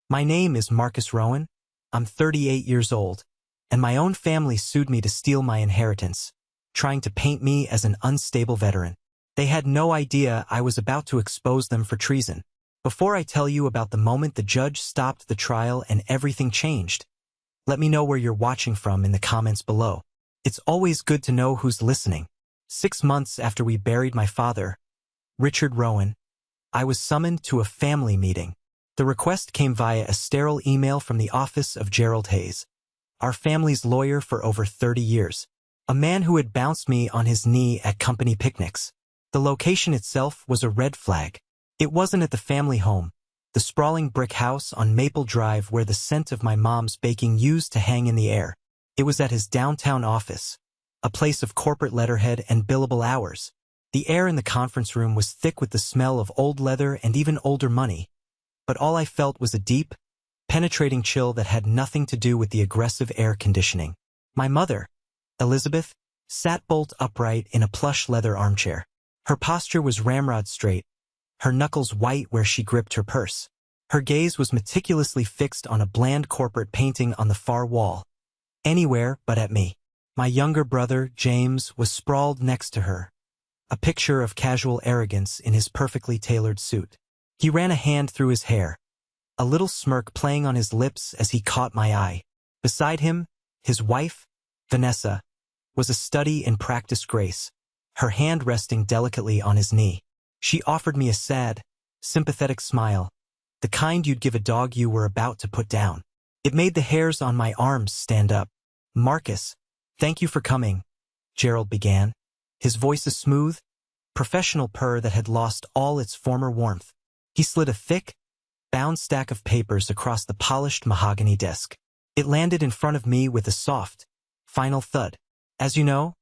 My name is Marcus Rowan. I'm 38 years old, and my own family sued me to steal my inheritance, trying to paint me as an unstable veteran. They had no idea I was about to expose them for treason. Before I tell you about the moment the judge stopped the trial and everything changed, let me know where you're watching from in the comments below. It's always good to know who's listening. 6 months after we buried my father, Richard Rowan, I was summoned to a family meeting. The request came via a sterile email from the office of Gerald Hayes, our family's lawyer for over 30 years, a man who had bounced me on his knee at company picnics. The location itself was a red flag. It wasn't at the family home, the sprawling brick house on Maple Drive where the scent of my mom's baking used to hang in the air. It was at his downtown office, a place of corporate letterhead and billable hours. The air in the conference room was thick with the smell of old leather and even older money, but all I felt was a deep, penetrating chill that had nothing to do with the aggressive air conditioning. My mother, Elizabeth, sat bolt upright in a plush leather armchair. Her posture was ramrod straight, her knuckles white where she gripped her purse. Her gaze was meticulously fixed on a bland corporate painting on the far wall, anywhere but at me. My younger brother, James, was sprawled next to her, a picture of casual arrogance in his perfectly tailored suit. He ran a hand through his hair, a little smirk playing on his lips as he caught my eye. Beside him, his wife, Vanessa, was a study in practiced grace, her hand resting delicately on his knee. She offered me a sad, sympathetic smile, the kind you'd give a dog you were about to put down. It made the hairs on my arms stand up. "Marcus, thank you for coming," Gerald began, his voice a smooth, professional purr that had lost all its former warmth. He slid a thick, bound stack of papers across the polished mahogany desk. It landed in front of me with a soft, final thud. "As you know,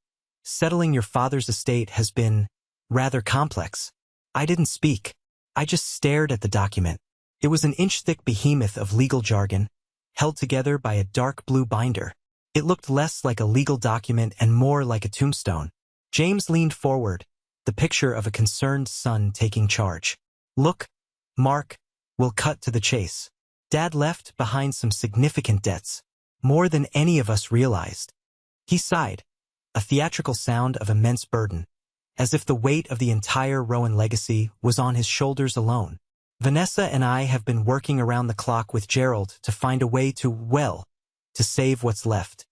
settling your father's estate has been rather complex." I didn't speak. I just stared at the document. It was an inch-thick behemoth of legal jargon, held together by a dark blue binder. It looked less like a legal document and more like a tombstone. James leaned forward, the picture of a concerned son taking charge. "Look, Mark, we'll cut to the chase. Dad left behind some significant debts, more than any of us realized." He sighed, a theatrical sound of immense burden, as if the weight of the entire Rowan legacy was on his shoulders alone. "Vanessa and I have been working around the clock with Gerald to find a way to save what's left."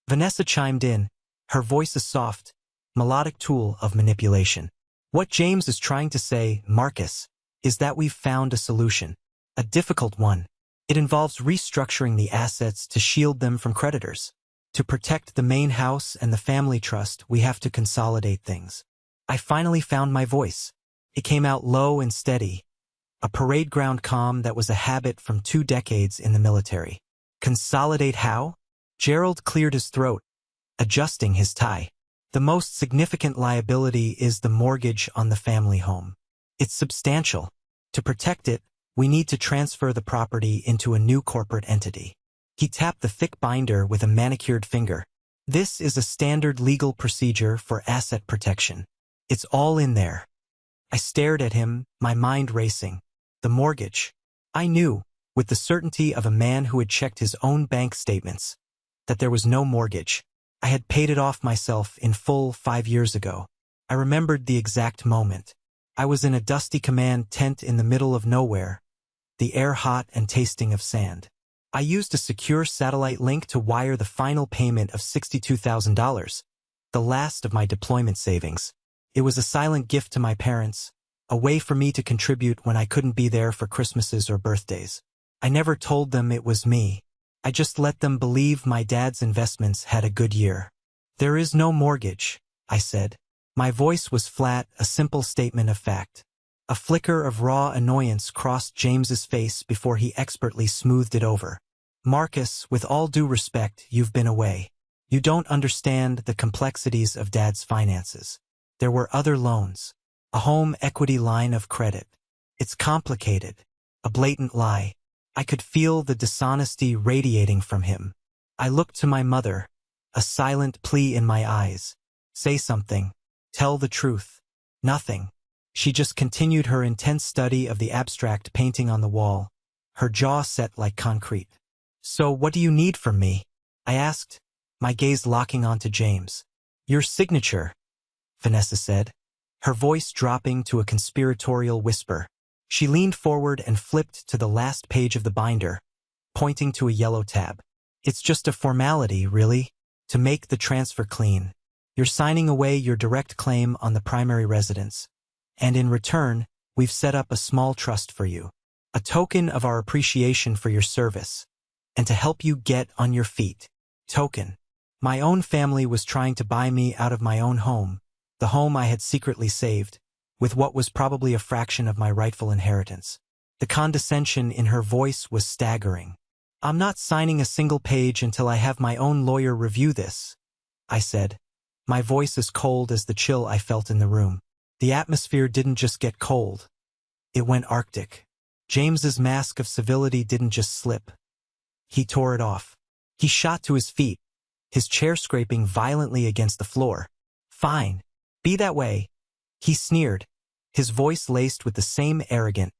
Vanessa chimed in, her voice a soft, melodic tool of manipulation. "What James is trying to say, Marcus, is that we've found a solution. A difficult one. It involves restructuring the assets to shield them from creditors. To protect the main house and the family trust, we have to consolidate things." I finally found my voice. It came out low and steady, a parade ground calm that was a habit from 2 decades in the military. "Consolidate how?" Gerald cleared his throat, adjusting his tie. "The most significant liability is the mortgage on the family home. It's substantial. To protect it, we need to transfer the property into a new corporate entity." He tapped the thick binder with a manicured finger. "This is a standard legal procedure for asset protection. It's all in there." I stared at him, my mind racing. The mortgage. I knew, with the certainty of a man who had checked his own bank statements, that there was no mortgage. I had paid it off myself in full 5 years ago. I remembered the exact moment. I was in a dusty command tent in the middle of nowhere, the air hot and tasting of sand. I used a secure satellite link to wire the final payment of $62,000, the last of my deployment savings. It was a silent gift to my parents, a way for me to contribute when I couldn't be there for Christmases or birthdays. I never told them it was me. I just let them believe my dad's investments had a good year. "There is no mortgage," I said. My voice was flat, a simple statement of fact. A flicker of raw annoyance crossed James's face before he expertly smoothed it over. "Marcus, with all due respect, you've been away. You don't understand the complexities of Dad's finances. There were other loans, a home equity line of credit. It's complicated, a blatant lie." I could feel the dishonesty radiating from him. I looked to my mother, a silent plea in my eyes. "Say something. Tell the truth." Nothing. She just continued her intense study of the abstract painting on the wall, her jaw set like concrete. "So what do you need from me?" I asked, my gaze locking onto James. "Your signature," Vanessa said, her voice dropping to a conspiratorial whisper. She leaned forward and flipped to the last page of the binder, pointing to a yellow tab. "It's just a formality, really, to make the transfer clean. You're signing away your direct claim on the primary residence. And in return, we've set up a small trust for you. A token of our appreciation for your service. And to help you get on your feet." Token. My own family was trying to buy me out of my own home, the home I had secretly saved, with what was probably a fraction of my rightful inheritance. The condescension in her voice was staggering. "I'm not signing a single page until I have my own lawyer review this," I said, my voice as cold as the chill I felt in the room. The atmosphere didn't just get cold. It went Arctic. James's mask of civility didn't just slip. He tore it off. He shot to his feet, his chair scraping violently against the floor. "Fine. Be that way," he sneered, his voice laced with the same arrogant,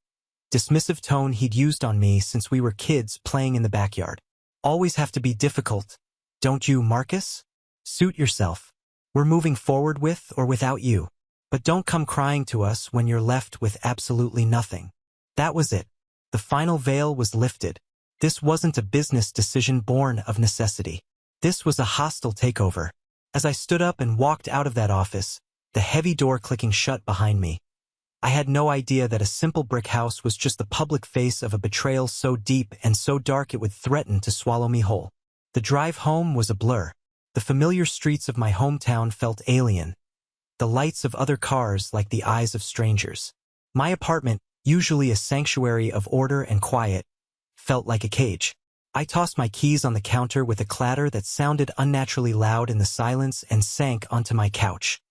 dismissive tone he'd used on me since we were kids playing in the backyard. "Always have to be difficult, don't you, Marcus? Suit yourself. We're moving forward with or without you. But don't come crying to us when you're left with absolutely nothing." That was it. The final veil was lifted. This wasn't a business decision born of necessity. This was a hostile takeover. As I stood up and walked out of that office, the heavy door clicking shut behind me, I had no idea that a simple brick house was just the public face of a betrayal so deep and so dark it would threaten to swallow me whole. The drive home was a blur. The familiar streets of my hometown felt alien. The lights of other cars like the eyes of strangers. My apartment, usually a sanctuary of order and quiet, felt like a cage. I tossed my keys on the counter with a clatter that sounded unnaturally loud in the silence and sank onto my couch.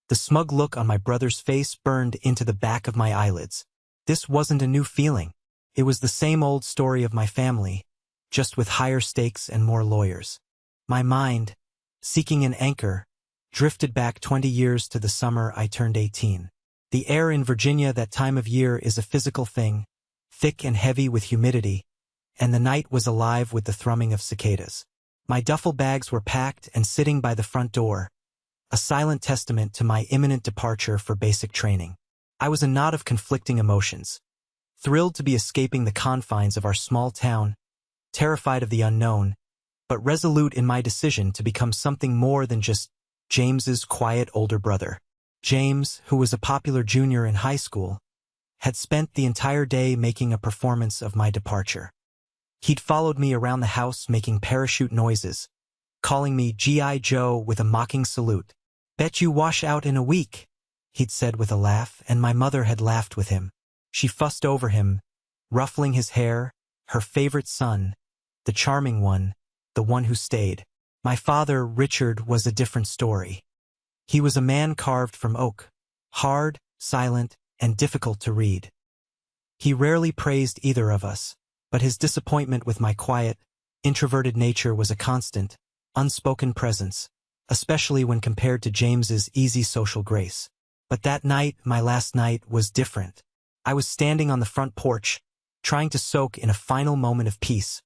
The smug look on my brother's face burned into the back of my eyelids. This wasn't a new feeling. It was the same old story of my family, just with higher stakes and more lawyers. My mind, seeking an anchor, drifted back 20 years to the summer I turned 18. The air in Virginia that time of year is a physical thing, thick and heavy with humidity, and the night was alive with the thrumming of cicadas. My duffel bags were packed and sitting by the front door, a silent testament to my imminent departure for basic training. I was a knot of conflicting emotions, thrilled to be escaping the confines of our small town, terrified of the unknown, but resolute in my decision to become something more than just James's quiet older brother. James, who was a popular junior in high school, had spent the entire day making a performance of my departure. He'd followed me around the house making parachute noises, calling me G.I. Joe with a mocking salute. "Bet you wash out in a week," he'd said with a laugh, and my mother had laughed with him. She fussed over him, ruffling his hair, her favorite son, the charming one, the one who stayed. My father, Richard, was a different story. He was a man carved from oak, hard, silent, and difficult to read. He rarely praised either of us, but his disappointment with my quiet, introverted nature was a constant, unspoken presence, especially when compared to James's easy social grace. But that night, my last night, was different. I was standing on the front porch, trying to soak in a final moment of peace,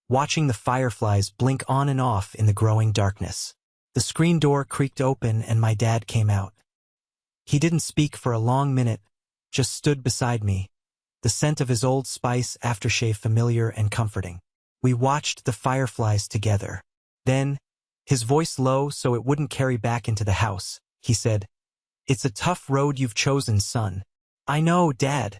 watching the fireflies blink on and off in the growing darkness. The screen door creaked open and my dad came out. He didn't speak for a long minute, just stood beside me, the scent of his Old Spice aftershave familiar and comforting. We watched the fireflies together. Then, his voice low so it wouldn't carry back into the house, he said, "It's a tough road you've chosen, son." "I know, Dad."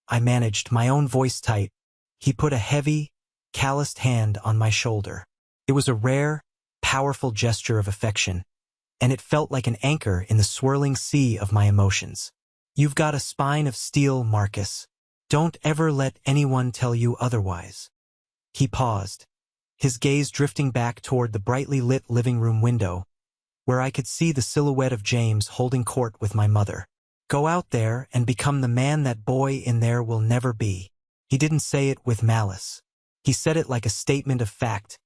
I managed, my own voice tight. He put a heavy, calloused hand on my shoulder. It was a rare, powerful gesture of affection, and it felt like an anchor in the swirling sea of my emotions. "You've got a spine of steel, Marcus. Don't ever let anyone tell you otherwise." He paused, his gaze drifting back toward the brightly lit living room window, where I could see the silhouette of James holding court with my mother. "Go out there and become the man that boy in there will never be." He didn't say it with malice. He said it like a statement of fact,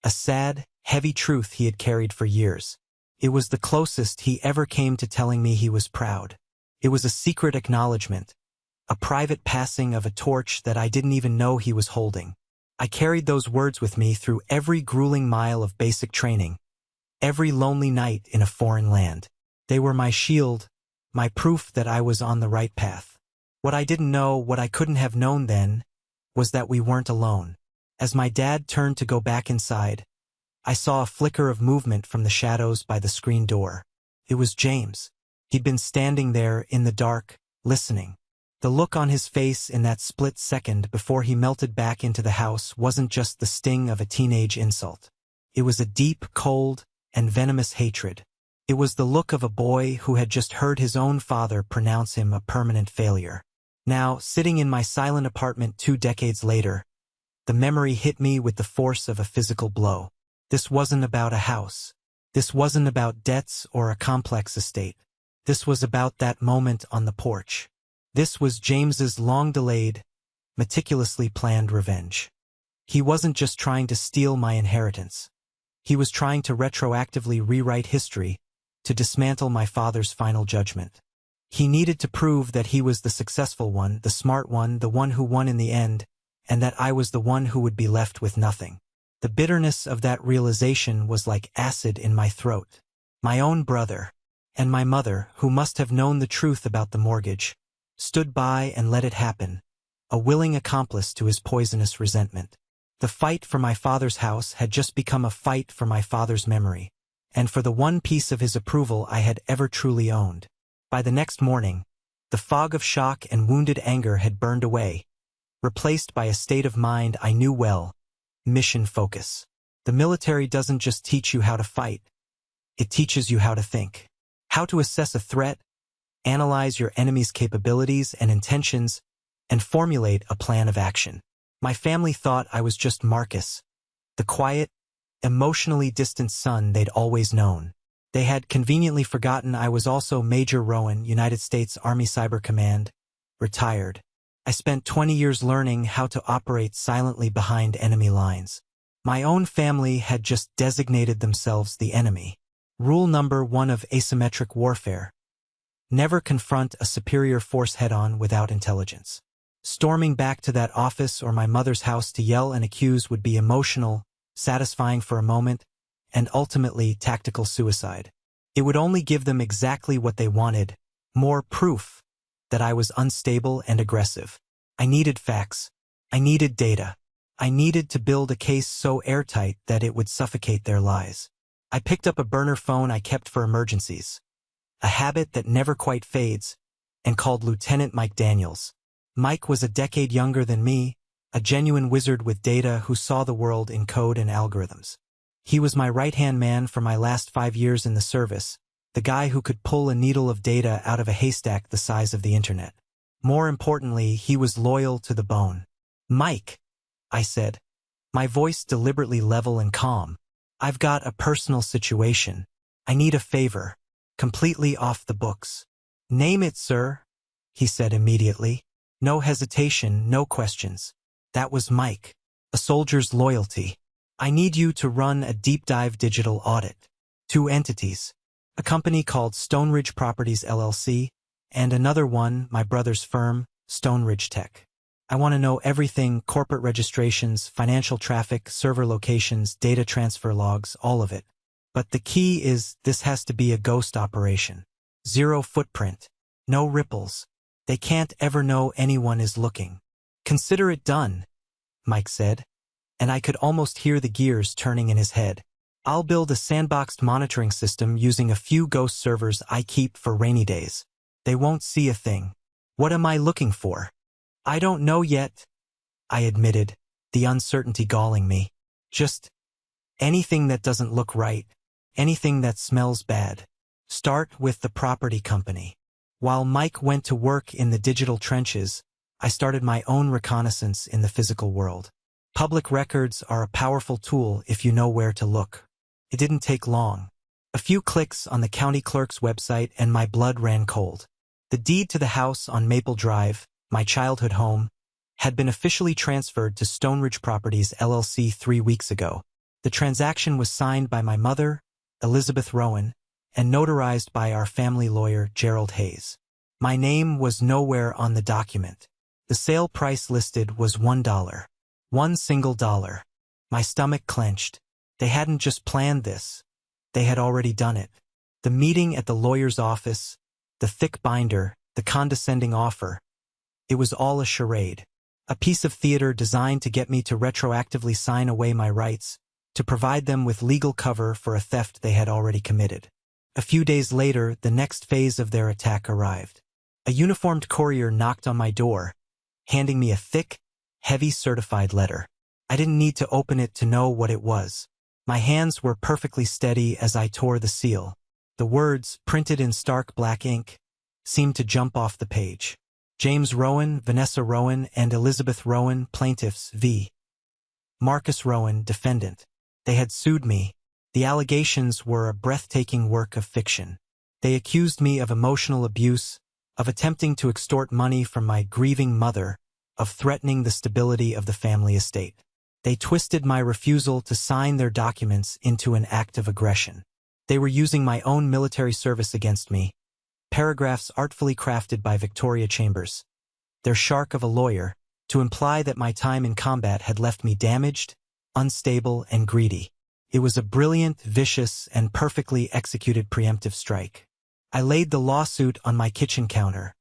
a sad, heavy truth he had carried for years. It was the closest he ever came to telling me he was proud. It was a secret acknowledgement, a private passing of a torch that I didn't even know he was holding. I carried those words with me through every grueling mile of basic training, every lonely night in a foreign land. They were my shield, my proof that I was on the right path. What I didn't know, what I couldn't have known then, was that we weren't alone. As my dad turned to go back inside, I saw a flicker of movement from the shadows by the screen door. It was James. He'd been standing there in the dark, listening. The look on his face in that split second before he melted back into the house wasn't just the sting of a teenage insult. It was a deep, cold, and venomous hatred. It was the look of a boy who had just heard his own father pronounce him a permanent failure. Now, sitting in my silent apartment 2 decades later, the memory hit me with the force of a physical blow. This wasn't about a house. This wasn't about debts or a complex estate. This was about that moment on the porch. This was James's long-delayed, meticulously planned revenge. He wasn't just trying to steal my inheritance. He was trying to retroactively rewrite history, to dismantle my father's final judgment. He needed to prove that he was the successful one, the smart one, the one who won in the end, and that I was the one who would be left with nothing. The bitterness of that realization was like acid in my throat. My own brother, and my mother, who must have known the truth about the mortgage, stood by and let it happen, a willing accomplice to his poisonous resentment. The fight for my father's house had just become a fight for my father's memory, and for the one piece of his approval I had ever truly owned. By the next morning, the fog of shock and wounded anger had burned away, replaced by a state of mind I knew well: mission focus. The military doesn't just teach you how to fight, it teaches you how to think. How to assess a threat, analyze your enemy's capabilities and intentions, and formulate a plan of action. My family thought I was just Marcus, the quiet, emotionally distant son they'd always known. They had conveniently forgotten I was also Major Rowan, United States Army Cyber Command, retired. I spent 20 years learning how to operate silently behind enemy lines. My own family had just designated themselves the enemy. Rule number 1 of asymmetric warfare: never confront a superior force head-on without intelligence. Storming back to that office or my mother's house to yell and accuse would be emotional, satisfying for a moment, and ultimately tactical suicide. It would only give them exactly what they wanted: more proof that I was unstable and aggressive. I needed facts. I needed data. I needed to build a case so airtight that it would suffocate their lies. I picked up a burner phone I kept for emergencies, a habit that never quite fades, and called Lieutenant Mike Daniels. Mike was a decade younger than me, a genuine wizard with data who saw the world in code and algorithms. He was my right-hand man for my last 5 years in the service, the guy who could pull a needle of data out of a haystack the size of the internet. More importantly, he was loyal to the bone. "Mike," I said, my voice deliberately level and calm, "I've got a personal situation. I need a favor, completely off the books." "Name it, sir," he said immediately. No hesitation, no questions. That was Mike, a soldier's loyalty. "I need you to run a deep-dive digital audit. 2 entities. A company called Stoneridge Properties LLC, and another one, my brother's firm, Stoneridge Tech. I want to know everything: corporate registrations, financial traffic, server locations, data transfer logs, all of it. But the key is, this has to be a ghost operation. 0 footprint. No ripples. They can't ever know anyone is looking." "Consider it done," Mike said, and I could almost hear the gears turning in his head. "I'll build a sandboxed monitoring system using a few ghost servers I keep for rainy days. They won't see a thing." "What am I looking for?" "I don't know yet," I admitted, the uncertainty galling me. "Just anything that doesn't look right, anything that smells bad. Start with the property company." While Mike went to work in the digital trenches, I started my own reconnaissance in the physical world. Public records are a powerful tool if you know where to look. It didn't take long. A few clicks on the county clerk's website and my blood ran cold. The deed to the house on Maple Drive, my childhood home, had been officially transferred to Stoneridge Properties LLC 3 weeks ago. The transaction was signed by my mother, Elizabeth Rowan, and notarized by our family lawyer, Gerald Hayes. My name was nowhere on the document. The sale price listed was $1. One single dollar. My stomach clenched. They hadn't just planned this. They had already done it. The meeting at the lawyer's office, the thick binder, the condescending offer. It was all a charade. A piece of theater designed to get me to retroactively sign away my rights, to provide them with legal cover for a theft they had already committed. A few days later, the next phase of their attack arrived. A uniformed courier knocked on my door, handing me a thick, heavy certified letter. I didn't need to open it to know what it was. My hands were perfectly steady as I tore the seal. The words, printed in stark black ink, seemed to jump off the page. James Rowan, Vanessa Rowan, and Elizabeth Rowan, plaintiffs v. Marcus Rowan, defendant. They had sued me. The allegations were a breathtaking work of fiction. They accused me of emotional abuse, of attempting to extort money from my grieving mother, of threatening the stability of the family estate. They twisted my refusal to sign their documents into an act of aggression. They were using my own military service against me, paragraphs artfully crafted by Victoria Chambers, their shark of a lawyer, to imply that my time in combat had left me damaged, unstable, and greedy. It was a brilliant, vicious, and perfectly executed preemptive strike. I laid the lawsuit on my kitchen counter,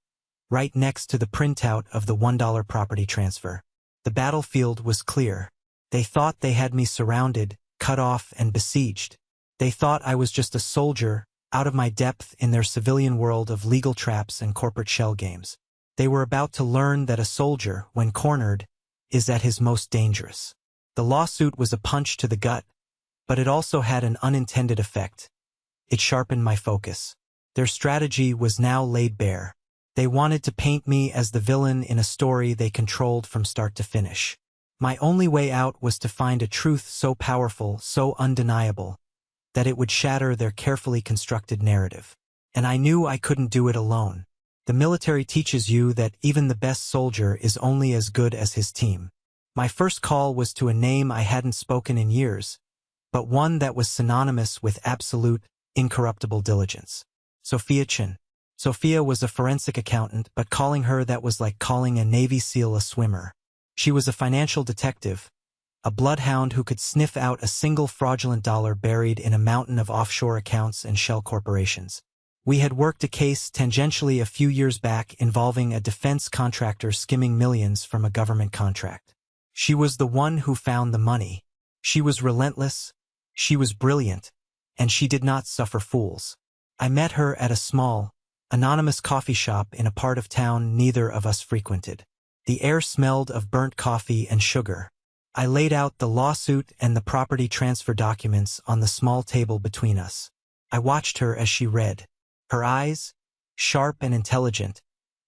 right next to the printout of the $1 property transfer. The battlefield was clear. They thought they had me surrounded, cut off, and besieged. They thought I was just a soldier, out of my depth in their civilian world of legal traps and corporate shell games. They were about to learn that a soldier, when cornered, is at his most dangerous. The lawsuit was a punch to the gut, but it also had an unintended effect. It sharpened my focus. Their strategy was now laid bare. They wanted to paint me as the villain in a story they controlled from start to finish. My only way out was to find a truth so powerful, so undeniable, that it would shatter their carefully constructed narrative. And I knew I couldn't do it alone. The military teaches you that even the best soldier is only as good as his team. My first call was to a name I hadn't spoken in years, but one that was synonymous with absolute, incorruptible diligence. Sophia Chin. Sophia was a forensic accountant, but calling her that was like calling a Navy SEAL a swimmer. She was a financial detective, a bloodhound who could sniff out a single fraudulent dollar buried in a mountain of offshore accounts and shell corporations. We had worked a case tangentially a few years back involving a defense contractor skimming millions from a government contract. She was the one who found the money. She was relentless, she was brilliant, and she did not suffer fools. I met her at a small, anonymous coffee shop in a part of town neither of us frequented. The air smelled of burnt coffee and sugar. I laid out the lawsuit and the property transfer documents on the small table between us. I watched her as she read. Her eyes, sharp and intelligent,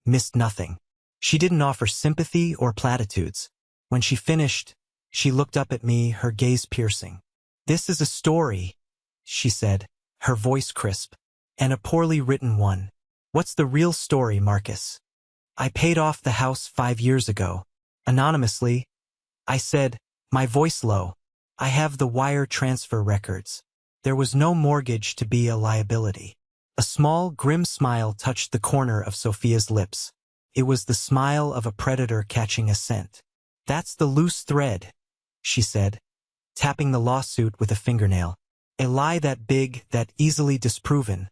missed nothing. She didn't offer sympathy or platitudes. When she finished, she looked up at me, her gaze piercing. "This is a story," she said, her voice crisp, "and a poorly written one. What's the real story, Marcus?" "I paid off the house 5 years ago. Anonymously," I said, my voice low. "I have the wire transfer records. There was no mortgage to be a liability." A small, grim smile touched the corner of Sophia's lips. It was the smile of a predator catching a scent. "That's the loose thread," she said, tapping the lawsuit with a fingernail. "A lie that big, that easily disproven,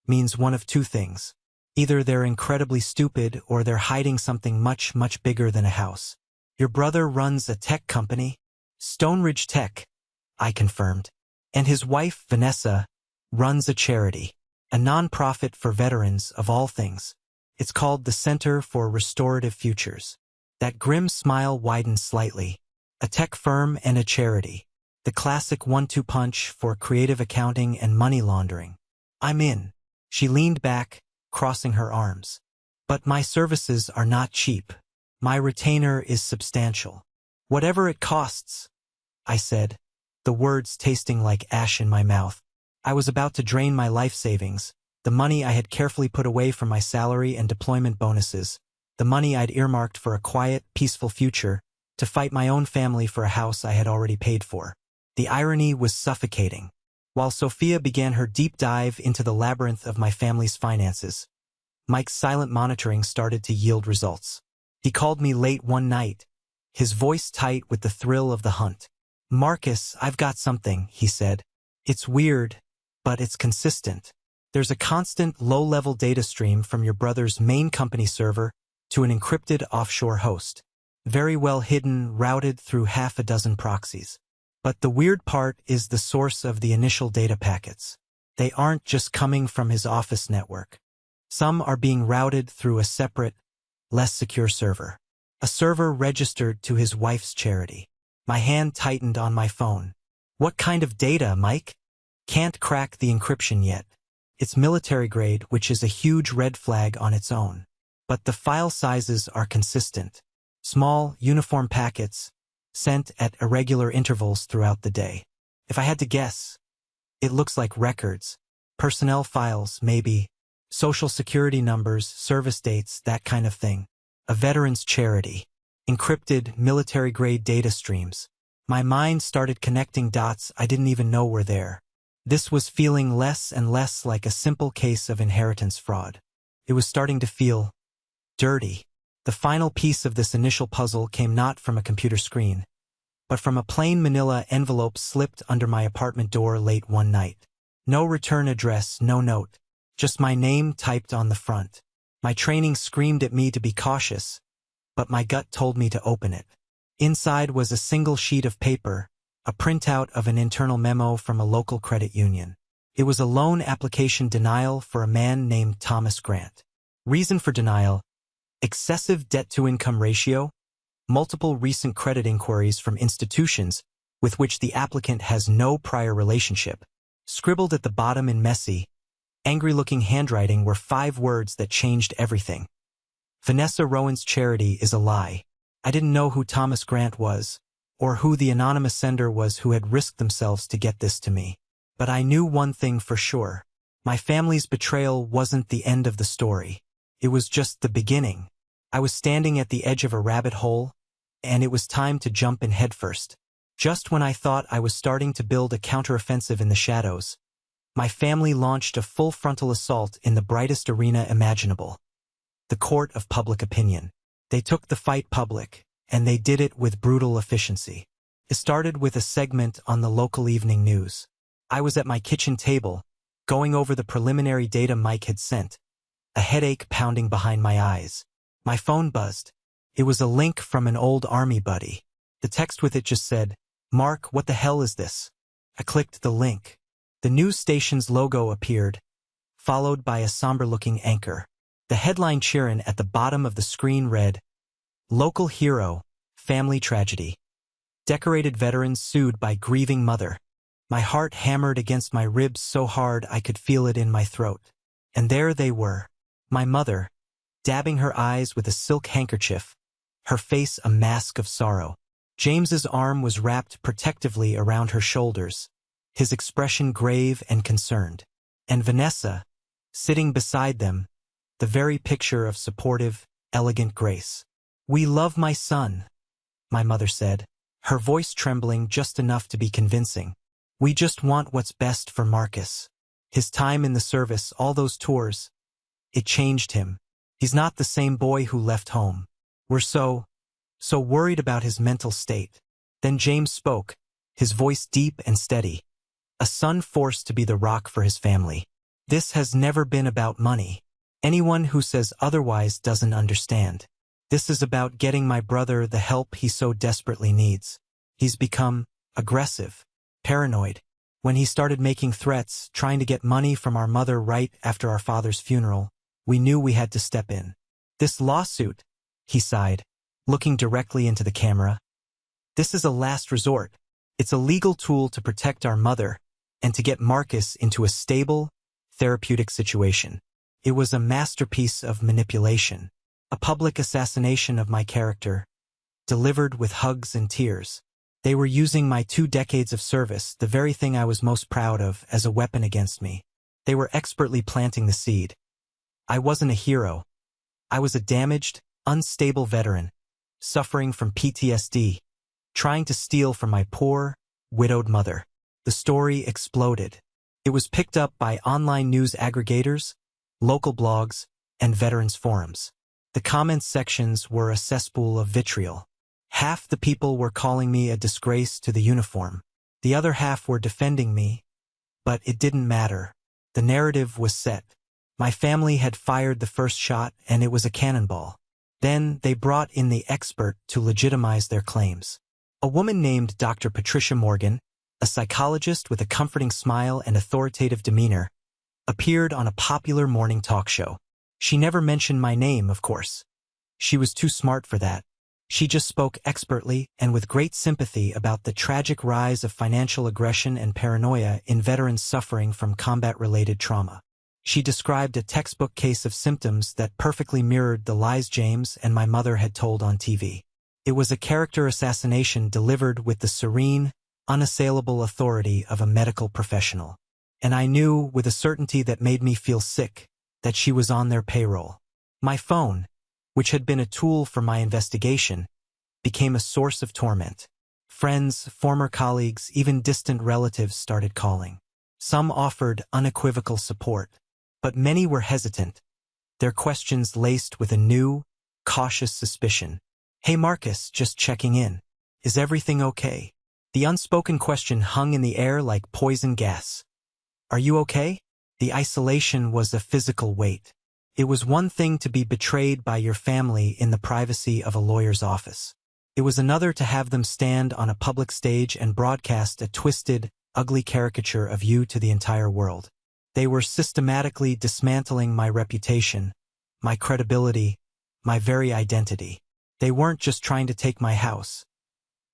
means one of two things. Either they're incredibly stupid or they're hiding something much, much bigger than a house. Your brother runs a tech company?" "Stoneridge Tech," I confirmed. "And his wife, Vanessa, runs a charity. A non-profit for veterans of all things. It's called the Center for Restorative Futures." That grim smile widened slightly. A tech firm and a charity. The classic 1-2 punch for creative accounting and money laundering. "I'm in." She leaned back, crossing her arms. "But my services are not cheap. My retainer is substantial." "Whatever it costs," I said, the words tasting like ash in my mouth. I was about to drain my life savings, the money I had carefully put away from my salary and deployment bonuses, the money I'd earmarked for a quiet, peaceful future, to fight my own family for a house I had already paid for. The irony was suffocating. While Sophia began her deep dive into the labyrinth of my family's finances, Mike's silent monitoring started to yield results. He called me late one night, his voice tight with the thrill of the hunt. "Marcus, I've got something," he said. "It's weird, but it's consistent. There's a constant low-level data stream from your brother's main company server to an encrypted offshore host. Very well hidden, routed through half a dozen proxies. But the weird part is the source of the initial data packets. They aren't just coming from his office network. Some are being routed through a separate, less secure server. A server registered to his wife's charity." My hand tightened on my phone. "What kind of data, Mike?" "Can't crack the encryption yet. It's military grade, which is a huge red flag on its own. But the file sizes are consistent. Small, uniform packets, sent at irregular intervals throughout the day. If I had to guess, it looks like records, personnel files, maybe, social security numbers, service dates, that kind of thing. A veteran's charity. Encrypted, military-grade data streams." My mind started connecting dots I didn't even know were there. This was feeling less and less like a simple case of inheritance fraud. It was starting to feel dirty. The final piece of this initial puzzle came not from a computer screen, but from a plain manila envelope slipped under my apartment door late one night. No return address, no note. Just my name typed on the front. My training screamed at me to be cautious, but my gut told me to open it. Inside was a single sheet of paper, a printout of an internal memo from a local credit union. It was a loan application denial for a man named Thomas Grant. Reason for denial: excessive debt-to-income ratio, multiple recent credit inquiries from institutions with which the applicant has no prior relationship. Scribbled at the bottom in messy, angry-looking handwriting were 5 words that changed everything. "Vanessa Rowan's charity is a lie." I didn't know who Thomas Grant was, or who the anonymous sender was who had risked themselves to get this to me. But I knew one thing for sure. My family's betrayal wasn't the end of the story. It was just the beginning. I was standing at the edge of a rabbit hole, and it was time to jump in headfirst. Just when I thought I was starting to build a counteroffensive in the shadows, my family launched a full frontal assault in the brightest arena imaginable. The court of public opinion. They took the fight public, and they did it with brutal efficiency. It started with a segment on the local evening news. I was at my kitchen table, going over the preliminary data Mike had sent, a headache pounding behind my eyes. My phone buzzed. It was a link from an old army buddy. The text with it just said, "Mark, what the hell is this?" I clicked the link. The news station's logo appeared, followed by a somber-looking anchor. The headline cheering at the bottom of the screen read, "Local hero, family tragedy. Decorated veterans sued by grieving mother." My heart hammered against my ribs so hard I could feel it in my throat. And there they were. My mother, dabbing her eyes with a silk handkerchief, her face a mask of sorrow. James's arm was wrapped protectively around her shoulders, his expression grave and concerned. And Vanessa, sitting beside them, the very picture of supportive, elegant grace. "We love my son," my mother said, her voice trembling just enough to be convincing. "We just want what's best for Marcus. His time in the service, all those tours, it changed him. He's not the same boy who left home. We're so worried about his mental state." Then James spoke, his voice deep and steady. "A son forced to be the rock for his family. This has never been about money. Anyone who says otherwise doesn't understand. This is about getting my brother the help he so desperately needs. He's become aggressive, paranoid. When he started making threats, trying to get money from our mother right after our father's funeral, we knew we had to step in. This lawsuit," he sighed, looking directly into the camera, "this is a last resort. It's a legal tool to protect our mother and to get Marcus into a stable, therapeutic situation. It was a masterpiece of manipulation, a public assassination of my character, delivered with hugs and tears. They were using my 2 decades of service, the very thing I was most proud of, as a weapon against me. They were expertly planting the seed. I wasn't a hero. I was a damaged, unstable veteran, suffering from PTSD, trying to steal from my poor, widowed mother. The story exploded. It was picked up by online news aggregators, local blogs, and veterans forums. The comments sections were a cesspool of vitriol. Half the people were calling me a disgrace to the uniform. The other half were defending me, but it didn't matter. The narrative was set. My family had fired the first shot, and it was a cannonball. Then they brought in the expert to legitimize their claims. A woman named Dr. Patricia Morgan, a psychologist with a comforting smile and authoritative demeanor, appeared on a popular morning talk show. She never mentioned my name, of course. She was too smart for that. She just spoke expertly and with great sympathy about the tragic rise of financial aggression and paranoia in veterans suffering from combat-related trauma. She described a textbook case of symptoms that perfectly mirrored the lies James and my mother had told on TV. It was a character assassination delivered with the serene, unassailable authority of a medical professional. And I knew, with a certainty that made me feel sick, that she was on their payroll. My phone, which had been a tool for my investigation, became a source of torment. Friends, former colleagues, even distant relatives started calling. Some offered unequivocal support, but many were hesitant, their questions laced with a new, cautious suspicion. "Hey Marcus, just checking in. Is everything okay?" The unspoken question hung in the air like poison gas. "Are you okay?" The isolation was a physical weight. It was one thing to be betrayed by your family in the privacy of a lawyer's office. It was another to have them stand on a public stage and broadcast a twisted, ugly caricature of you to the entire world. They were systematically dismantling my reputation, my credibility, my very identity. They weren't just trying to take my house.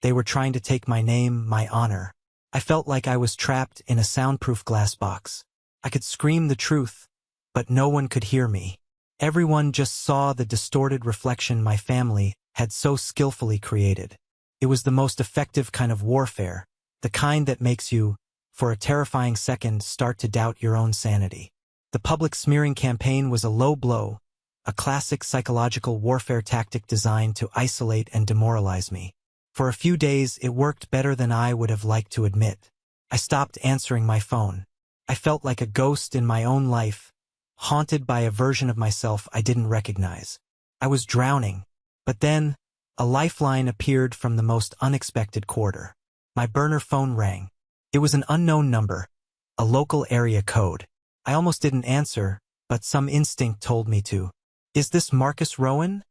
They were trying to take my name, my honor. I felt like I was trapped in a soundproof glass box. I could scream the truth, but no one could hear me. Everyone just saw the distorted reflection my family had so skillfully created. It was the most effective kind of warfare, the kind that makes you, for a terrifying second, start to doubt your own sanity. The public smearing campaign was a low blow, a classic psychological warfare tactic designed to isolate and demoralize me. For a few days, it worked better than I would have liked to admit. I stopped answering my phone. I felt like a ghost in my own life, haunted by a version of myself I didn't recognize. I was drowning, but then a lifeline appeared from the most unexpected quarter. My burner phone rang. It was an unknown number, a local area code. I almost didn't answer, but some instinct told me to. "Is this Marcus Rowan?"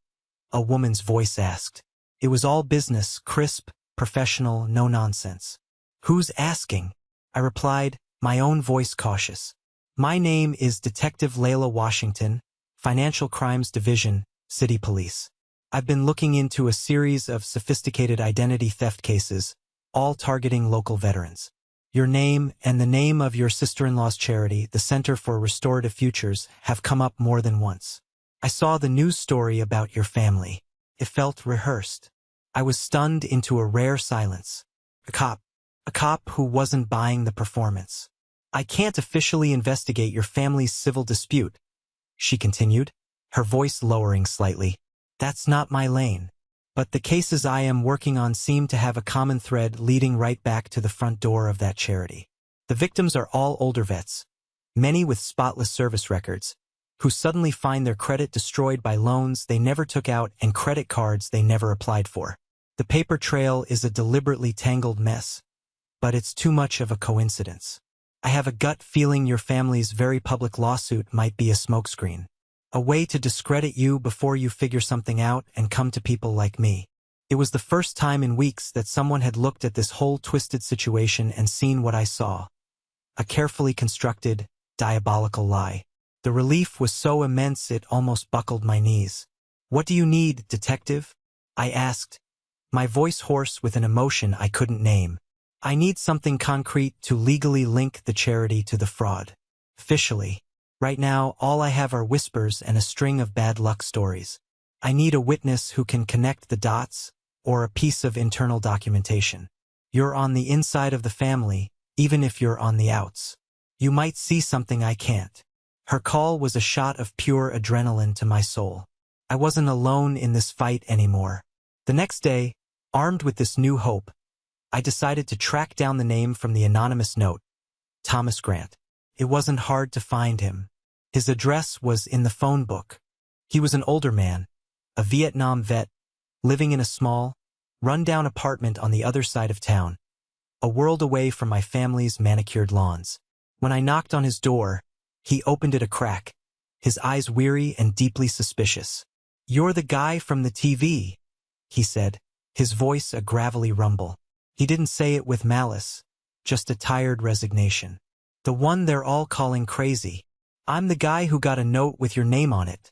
a woman's voice asked. It was all business, crisp, professional, no nonsense. "Who's asking?" I replied, my own voice cautious. "My name is Detective Layla Washington, Financial Crimes Division, City Police. I've been looking into a series of sophisticated identity theft cases, all targeting local veterans. Your name and the name of your sister-in-law's charity, the Center for Restorative Futures, have come up more than once. I saw the news story about your family. It felt rehearsed." I was stunned into a rare silence. A cop who wasn't buying the performance. "I can't officially investigate your family's civil dispute," she continued, her voice lowering slightly. "That's not my lane. But the cases I am working on seem to have a common thread leading right back to the front door of that charity. The victims are all older vets, many with spotless service records, who suddenly find their credit destroyed by loans they never took out and credit cards they never applied for. The paper trail is a deliberately tangled mess, but it's too much of a coincidence. I have a gut feeling your family's very public lawsuit might be a smokescreen. A way to discredit you before you figure something out and come to people like me." It was the first time in weeks that someone had looked at this whole twisted situation and seen what I saw. A carefully constructed, diabolical lie. The relief was so immense it almost buckled my knees. "What do you need, detective?" I asked, my voice hoarse with an emotion I couldn't name. "I need something concrete to legally link the charity to the fraud. Officially. Right now, all I have are whispers and a string of bad luck stories. I need a witness who can connect the dots, or a piece of internal documentation. You're on the inside of the family, even if you're on the outs. You might see something I can't." Her call was a shot of pure adrenaline to my soul. I wasn't alone in this fight anymore. The next day, armed with this new hope, I decided to track down the name from the anonymous note, Thomas Grant. It wasn't hard to find him. His address was in the phone book, He was an older man, a Vietnam vet, living in a small, run-down apartment on the other side of town, a world away from my family's manicured lawns. When I knocked on his door, he opened it a crack, his eyes weary and deeply suspicious. "You're the guy from the TV," he said, his voice a gravelly rumble. He didn't say it with malice, just a tired resignation. "The one they're all calling crazy. I'm the guy who got a note with your name on it,"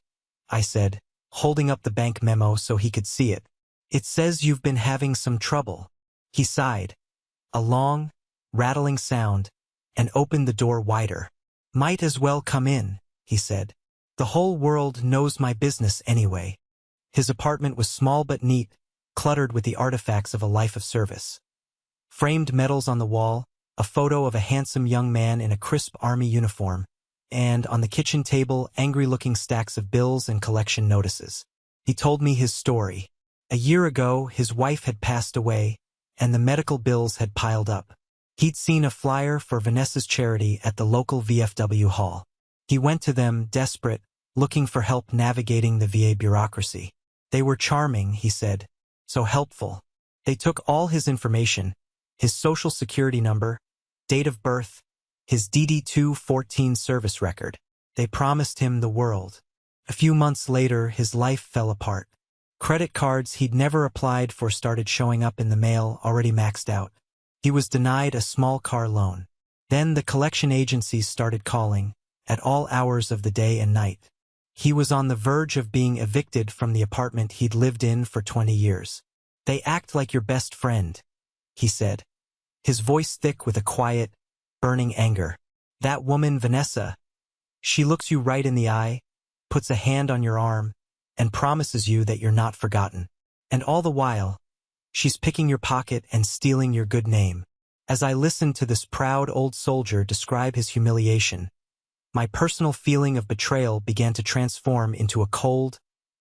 I said, holding up the bank memo so he could see it. "It says you've been having some trouble." He sighed, a long, rattling sound, and opened the door wider. "Might as well come in," he said. "The whole world knows my business anyway." His apartment was small but neat, cluttered with the artifacts of a life of service. Framed medals on the wall, a photo of a handsome young man in a crisp army uniform, and on the kitchen table, angry-looking stacks of bills and collection notices. He told me his story. A year ago, his wife had passed away, and the medical bills had piled up. He'd seen a flyer for Vanessa's charity at the local VFW hall. He went to them, desperate, looking for help navigating the VA bureaucracy. They were charming, he said, so helpful. They took all his information, his social security number, date of birth, his DD-214 service record. They promised him the world. A few months later, his life fell apart. Credit cards he'd never applied for started showing up in the mail, already maxed out. He was denied a small car loan. Then the collection agencies started calling, at all hours of the day and night. He was on the verge of being evicted from the apartment he'd lived in for 20 years. "They act like your best friend," he said, his voice thick with a quiet, burning anger. "That woman, Vanessa, she looks you right in the eye, puts a hand on your arm, and promises you that you're not forgotten. And all the while, she's picking your pocket and stealing your good name." As I listened to this proud old soldier describe his humiliation, my personal feeling of betrayal began to transform into a cold,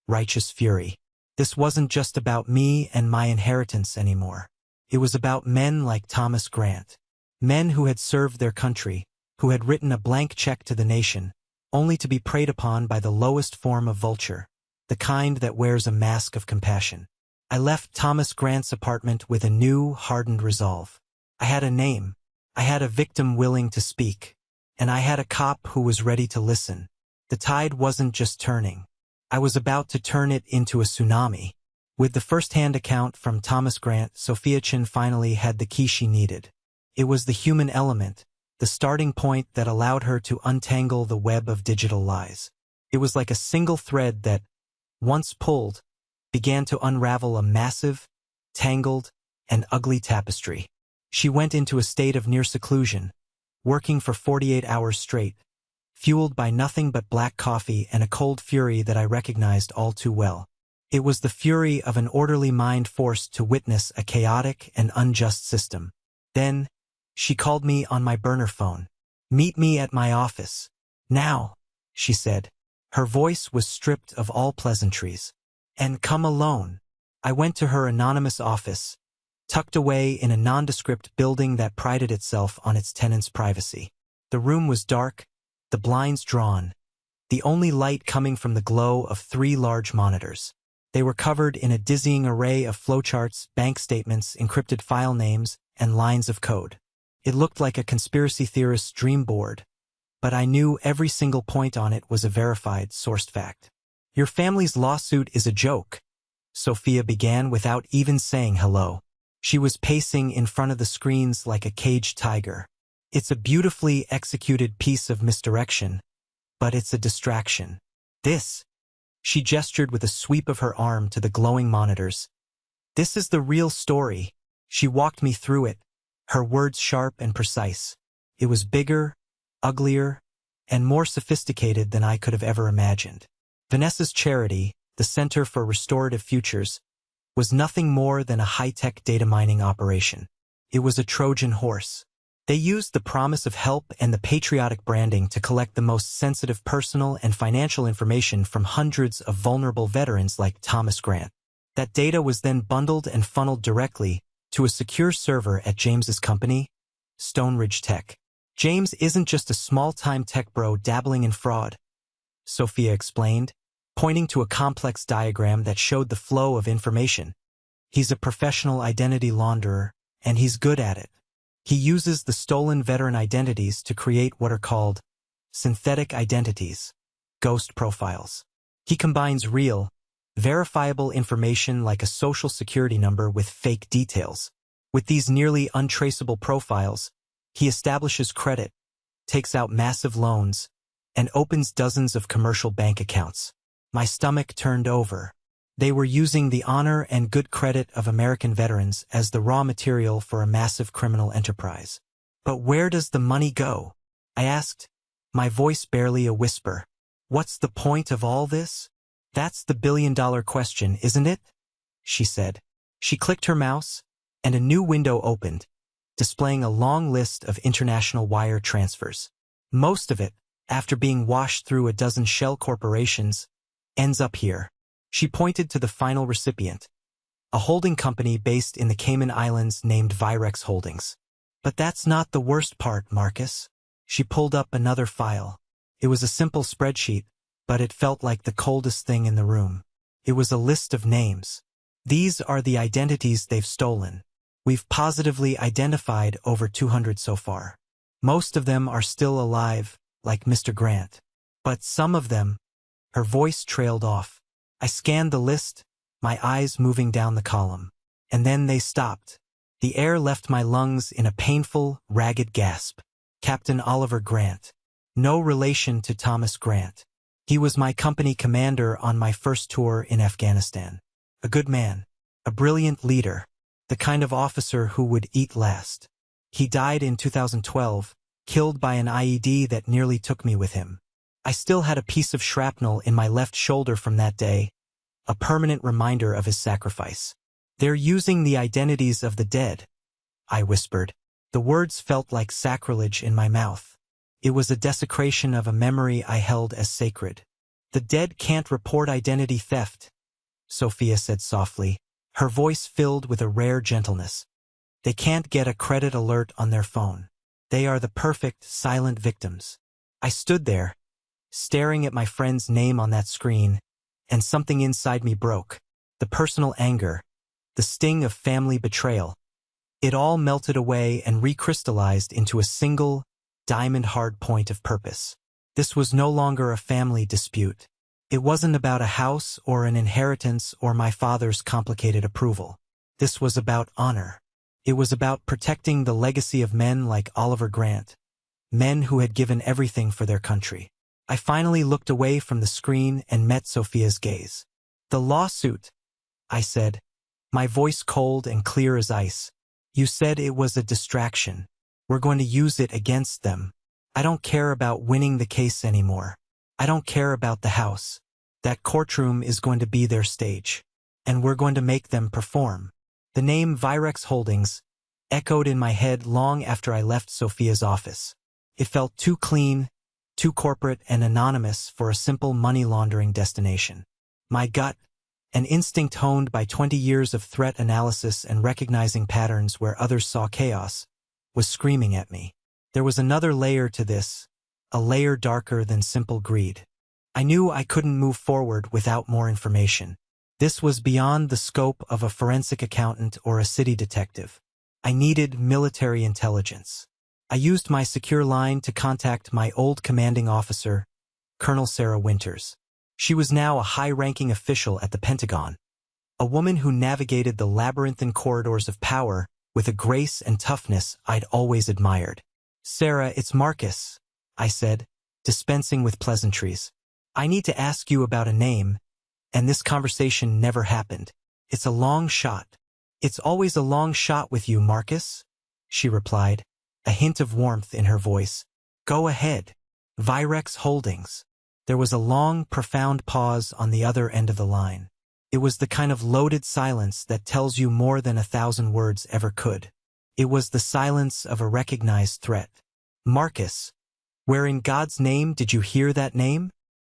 righteous fury. This wasn't just about me and my inheritance anymore. It was about men like Thomas Grant. Men who had served their country, who had written a blank check to the nation, only to be preyed upon by the lowest form of vulture, the kind that wears a mask of compassion. I left Thomas Grant's apartment with a new, hardened resolve. I had a name. I had a victim willing to speak. And I had a cop who was ready to listen. The tide wasn't just turning. I was about to turn it into a tsunami. With the first-hand account from Thomas Grant, Sophia Chin finally had the key she needed. It was the human element, the starting point that allowed her to untangle the web of digital lies. It was like a single thread that, once pulled, began to unravel a massive, tangled, and ugly tapestry. She went into a state of near seclusion, working for 48 hours straight, fueled by nothing but black coffee and a cold fury that I recognized all too well. It was the fury of an orderly mind forced to witness a chaotic and unjust system. Then, she called me on my burner phone. "Meet me at my office. Now," she said. Her voice was stripped of all pleasantries. "And come alone." I went to her anonymous office, tucked away in a nondescript building that prided itself on its tenants' privacy. The room was dark, the blinds drawn, the only light coming from the glow of 3 large monitors. They were covered in a dizzying array of flowcharts, bank statements, encrypted file names, and lines of code. It looked like a conspiracy theorist's dream board, but I knew every single point on it was a verified, sourced fact. "Your family's lawsuit is a joke," Sophia began without even saying hello. She was pacing in front of the screens like a caged tiger. "It's a beautifully executed piece of misdirection, but it's a distraction. This," she gestured with a sweep of her arm to the glowing monitors, "this is the real story." She walked me through it, her words sharp and precise. It was bigger, uglier, and more sophisticated than I could have ever imagined. Vanessa's charity, the Center for Restorative Futures, was nothing more than a high-tech data mining operation. It was a Trojan horse. They used the promise of help and the patriotic branding to collect the most sensitive personal and financial information from hundreds of vulnerable veterans like Thomas Grant. That data was then bundled and funneled directly to a secure server at James's company, Stone Ridge Tech. "James isn't just a small-time tech bro dabbling in fraud," Sophia explained. pointing to a complex diagram that showed the flow of information. He's a professional identity launderer, and he's good at it. He uses the stolen veteran identities to create what are called synthetic identities, ghost profiles. He combines real, verifiable information like a social security number with fake details. With these nearly untraceable profiles, he establishes credit, takes out massive loans, and opens dozens of commercial bank accounts. My stomach turned over. They were using the honor and good credit of American veterans as the raw material for a massive criminal enterprise. But where does the money go? I asked, my voice barely a whisper. What's the point of all this? That's the billion-dollar question, isn't it? She said. She clicked her mouse, and a new window opened, displaying a long list of international wire transfers. Most of it, after being washed through a dozen shell corporations, ends up here. She pointed to the final recipient, a holding company based in the Cayman Islands named Virex Holdings. But that's not the worst part, Marcus. She pulled up another file. It was a simple spreadsheet, but it felt like the coldest thing in the room. It was a list of names. These are the identities they've stolen. We've positively identified over 200 so far. Most of them are still alive, like Mr. Grant. But some of them, her voice trailed off. I scanned the list, my eyes moving down the column. And then they stopped. The air left my lungs in a painful, ragged gasp. Captain Oliver Grant. No relation to Thomas Grant. He was my company commander on my first tour in Afghanistan. A good man. A brilliant leader. The kind of officer who would eat last. He died in 2012, killed by an IED that nearly took me with him. I still had a piece of shrapnel in my left shoulder from that day, a permanent reminder of his sacrifice. They're using the identities of the dead, I whispered. The words felt like sacrilege in my mouth. It was a desecration of a memory I held as sacred. The dead can't report identity theft, Sophia said softly, her voice filled with a rare gentleness. They can't get a credit alert on their phone. They are the perfect, silent victims. I stood there, staring at my friend's name on that screen, and something inside me broke. The personal anger, the sting of family betrayal. It all melted away and recrystallized into a single, diamond-hard point of purpose. This was no longer a family dispute. It wasn't about a house or an inheritance or my father's complicated approval. This was about honor. It was about protecting the legacy of men like Oliver Grant, men who had given everything for their country. I finally looked away from the screen and met Sophia's gaze. The lawsuit, I said, my voice cold and clear as ice. You said it was a distraction. We're going to use it against them. I don't care about winning the case anymore. I don't care about the house. That courtroom is going to be their stage. And we're going to make them perform. The name Virex Holdings echoed in my head long after I left Sophia's office. It felt too clean, too corporate and anonymous for a simple money laundering destination. My gut, an instinct honed by 20 years of threat analysis and recognizing patterns where others saw chaos, was screaming at me. There was another layer to this, a layer darker than simple greed. I knew I couldn't move forward without more information. This was beyond the scope of a forensic accountant or a city detective. I needed military intelligence. I used my secure line to contact my old commanding officer, Colonel Sarah Winters. She was now a high-ranking official at the Pentagon, a woman who navigated the labyrinthine corridors of power with a grace and toughness I'd always admired. Sarah, it's Marcus, I said, dispensing with pleasantries. I need to ask you about a name, and this conversation never happened. It's a long shot. It's always a long shot with you, Marcus, she replied, a hint of warmth in her voice. Go ahead. Virex Holdings. There was a long, profound pause on the other end of the line. It was the kind of loaded silence that tells you more than 1,000 words ever could. It was the silence of a recognized threat. Marcus, where in God's name did you hear that name?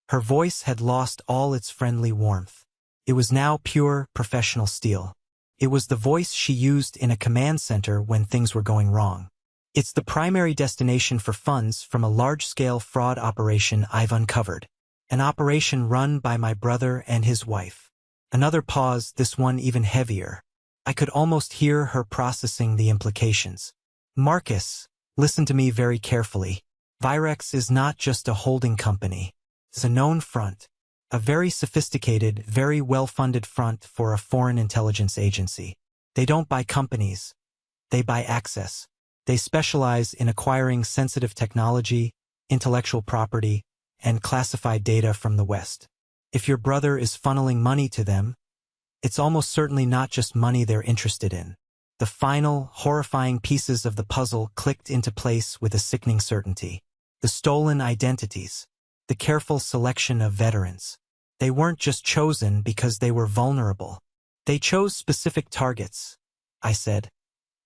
Her voice had lost all its friendly warmth. It was now pure, professional steel. It was the voice she used in a command center when things were going wrong. It's the primary destination for funds from a large-scale fraud operation I've uncovered. An operation run by my brother and his wife. Another pause, this one even heavier. I could almost hear her processing the implications. Marcus, listen to me very carefully. Virex is not just a holding company. It's a known front. A very sophisticated, very well-funded front for a foreign intelligence agency. They don't buy companies. They buy access. They specialize in acquiring sensitive technology, intellectual property, and classified data from the West. If your brother is funneling money to them, it's almost certainly not just money they're interested in. The final, horrifying pieces of the puzzle clicked into place with a sickening certainty. The stolen identities. The careful selection of veterans. They weren't just chosen because they were vulnerable. They chose specific targets, I said,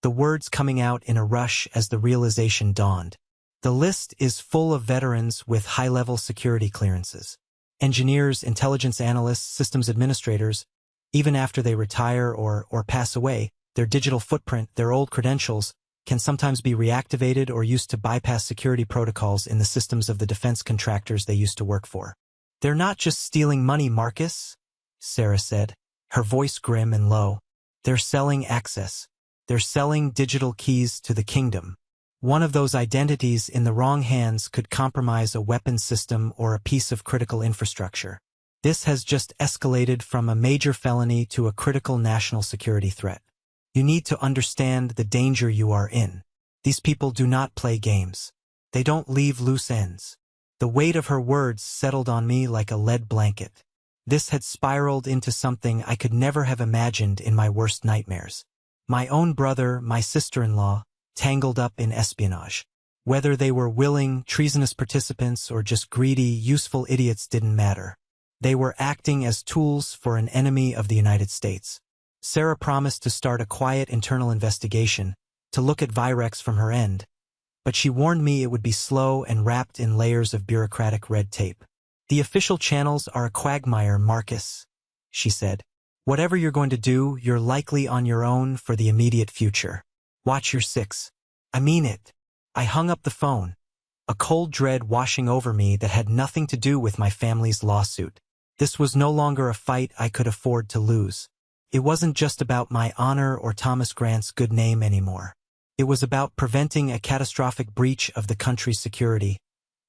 the words coming out in a rush as the realization dawned. The list is full of veterans with high-level security clearances. Engineers, intelligence analysts, systems administrators, even after they retire or pass away, their digital footprint, their old credentials, can sometimes be reactivated or used to bypass security protocols in the systems of the defense contractors they used to work for. They're not just stealing money, Marcus, Sarah said, her voice grim and low. They're selling access. They're selling digital keys to the kingdom. One of those identities in the wrong hands could compromise a weapons system or a piece of critical infrastructure. This has just escalated from a major felony to a critical national security threat. You need to understand the danger you are in. These people do not play games. They don't leave loose ends. The weight of her words settled on me like a lead blanket. This had spiraled into something I could never have imagined in my worst nightmares. My own brother, my sister-in-law, tangled up in espionage. Whether they were willing, treasonous participants or just greedy, useful idiots didn't matter. They were acting as tools for an enemy of the United States. Sarah promised to start a quiet internal investigation, to look at Virex from her end, but she warned me it would be slow and wrapped in layers of bureaucratic red tape. The official channels are a quagmire, Marcus, she said. Whatever you're going to do, you're likely on your own for the immediate future. Watch your six. I mean it. I hung up the phone, a cold dread washing over me that had nothing to do with my family's lawsuit. This was no longer a fight I could afford to lose. It wasn't just about my honor or Thomas Grant's good name anymore. It was about preventing a catastrophic breach of the country's security,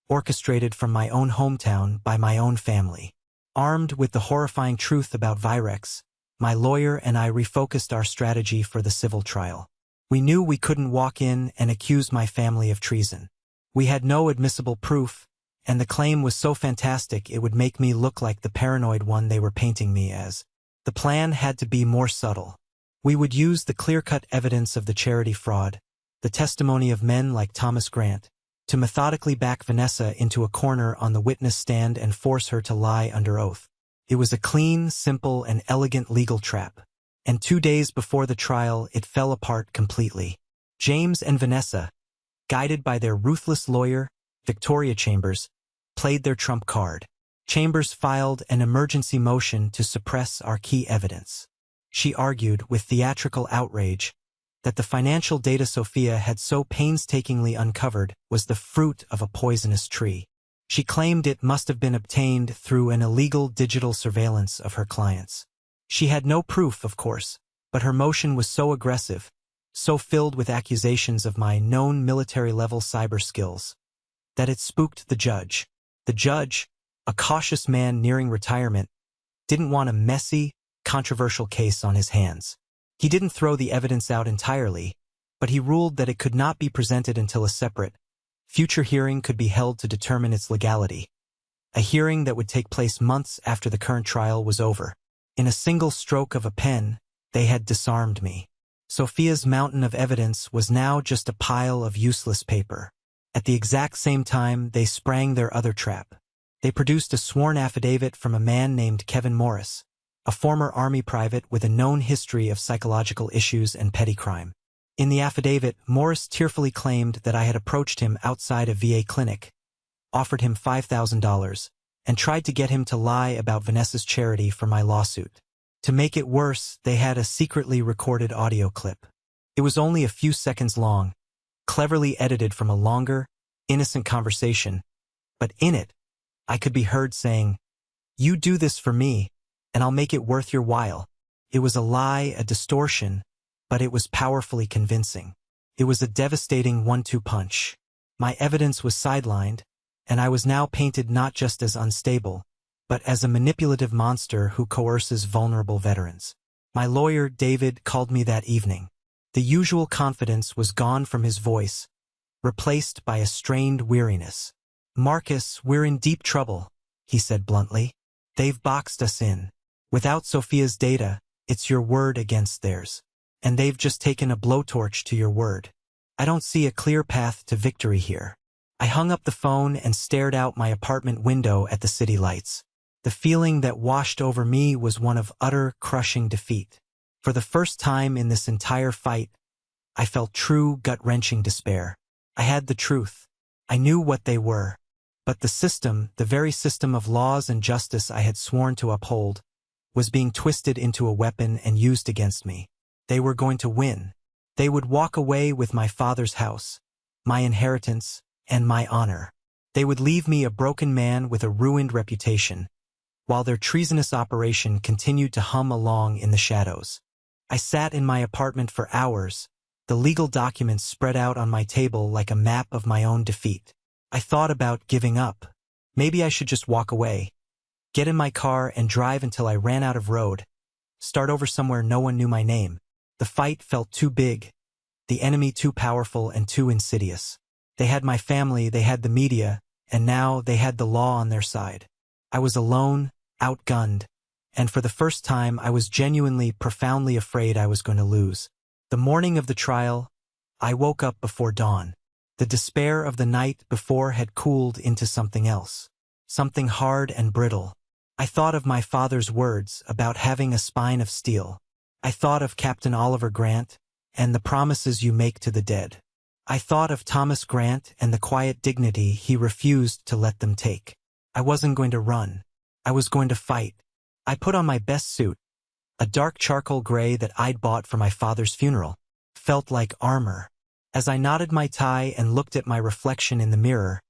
orchestrated from my own hometown by my own family. Armed with the horrifying truth about Virex, my lawyer and I refocused our strategy for the civil trial. We knew we couldn't walk in and accuse my family of treason. We had no admissible proof, and the claim was so fantastic it would make me look like the paranoid one they were painting me as. The plan had to be more subtle. We would use the clear-cut evidence of the charity fraud, the testimony of men like Thomas Grant, to methodically back Vanessa into a corner on the witness stand and force her to lie under oath. It was a clean, simple, and elegant legal trap. And 2 days before the trial, it fell apart completely. James and Vanessa, guided by their ruthless lawyer, Victoria Chambers, played their trump card. Chambers filed an emergency motion to suppress our key evidence. She argued, with theatrical outrage, that the financial data Sophia had so painstakingly uncovered was the fruit of a poisonous tree. She claimed it must have been obtained through an illegal digital surveillance of her clients. She had no proof, of course, but her motion was so aggressive, so filled with accusations of my known military-level cyber skills, that it spooked the judge. The judge, a cautious man nearing retirement, didn't want a messy, controversial case on his hands. He didn't throw the evidence out entirely, but he ruled that it could not be presented until a separate, future hearing could be held to determine its legality, a hearing that would take place months after the current trial was over. In a single stroke of a pen, they had disarmed me. Sophia's mountain of evidence was now just a pile of useless paper. At the exact same time, they sprang their other trap. They produced a sworn affidavit from a man named Kevin Morris, a former Army private with a known history of psychological issues and petty crime. In the affidavit, Morris tearfully claimed that I had approached him outside a VA clinic, offered him $5,000, and tried to get him to lie about Vanessa's charity for my lawsuit. To make it worse, they had a secretly recorded audio clip. It was only a few seconds long, cleverly edited from a longer, innocent conversation, but in it, I could be heard saying, "You do this for me, and I'll make it worth your while." It was a lie, a distortion, but it was powerfully convincing. It was a devastating one-two punch. My evidence was sidelined, and I was now painted not just as unstable, but as a manipulative monster who coerces vulnerable veterans. My lawyer, David, called me that evening. The usual confidence was gone from his voice, replaced by a strained weariness. "Marcus, we're in deep trouble," he said bluntly. "They've boxed us in. Without Sophia's data, it's your word against theirs. And they've just taken a blowtorch to your word. I don't see a clear path to victory here." I hung up the phone and stared out my apartment window at the city lights. The feeling that washed over me was one of utter, crushing defeat. For the first time in this entire fight, I felt true, gut-wrenching despair. I had the truth. I knew what they were. But the system, the very system of laws and justice I had sworn to uphold, was being twisted into a weapon and used against me. They were going to win. They would walk away with my father's house, my inheritance, and my honor. They would leave me a broken man with a ruined reputation, while their treasonous operation continued to hum along in the shadows. I sat in my apartment for hours, the legal documents spread out on my table like a map of my own defeat. I thought about giving up. Maybe I should just walk away, get in my car and drive until I ran out of road, start over somewhere no one knew my name. The fight felt too big, the enemy too powerful and too insidious. They had my family, they had the media, and now they had the law on their side. I was alone, outgunned, and for the first time I was genuinely, profoundly afraid I was going to lose. The morning of the trial, I woke up before dawn. The despair of the night before had cooled into something else, something hard and brittle. I thought of my father's words about having a spine of steel. I thought of Captain Oliver Grant and the promises you make to the dead. I thought of Thomas Grant and the quiet dignity he refused to let them take. I wasn't going to run. I was going to fight. I put on my best suit, a dark charcoal gray that I'd bought for my father's funeral. Felt like armor. As I knotted my tie and looked at my reflection in the mirror,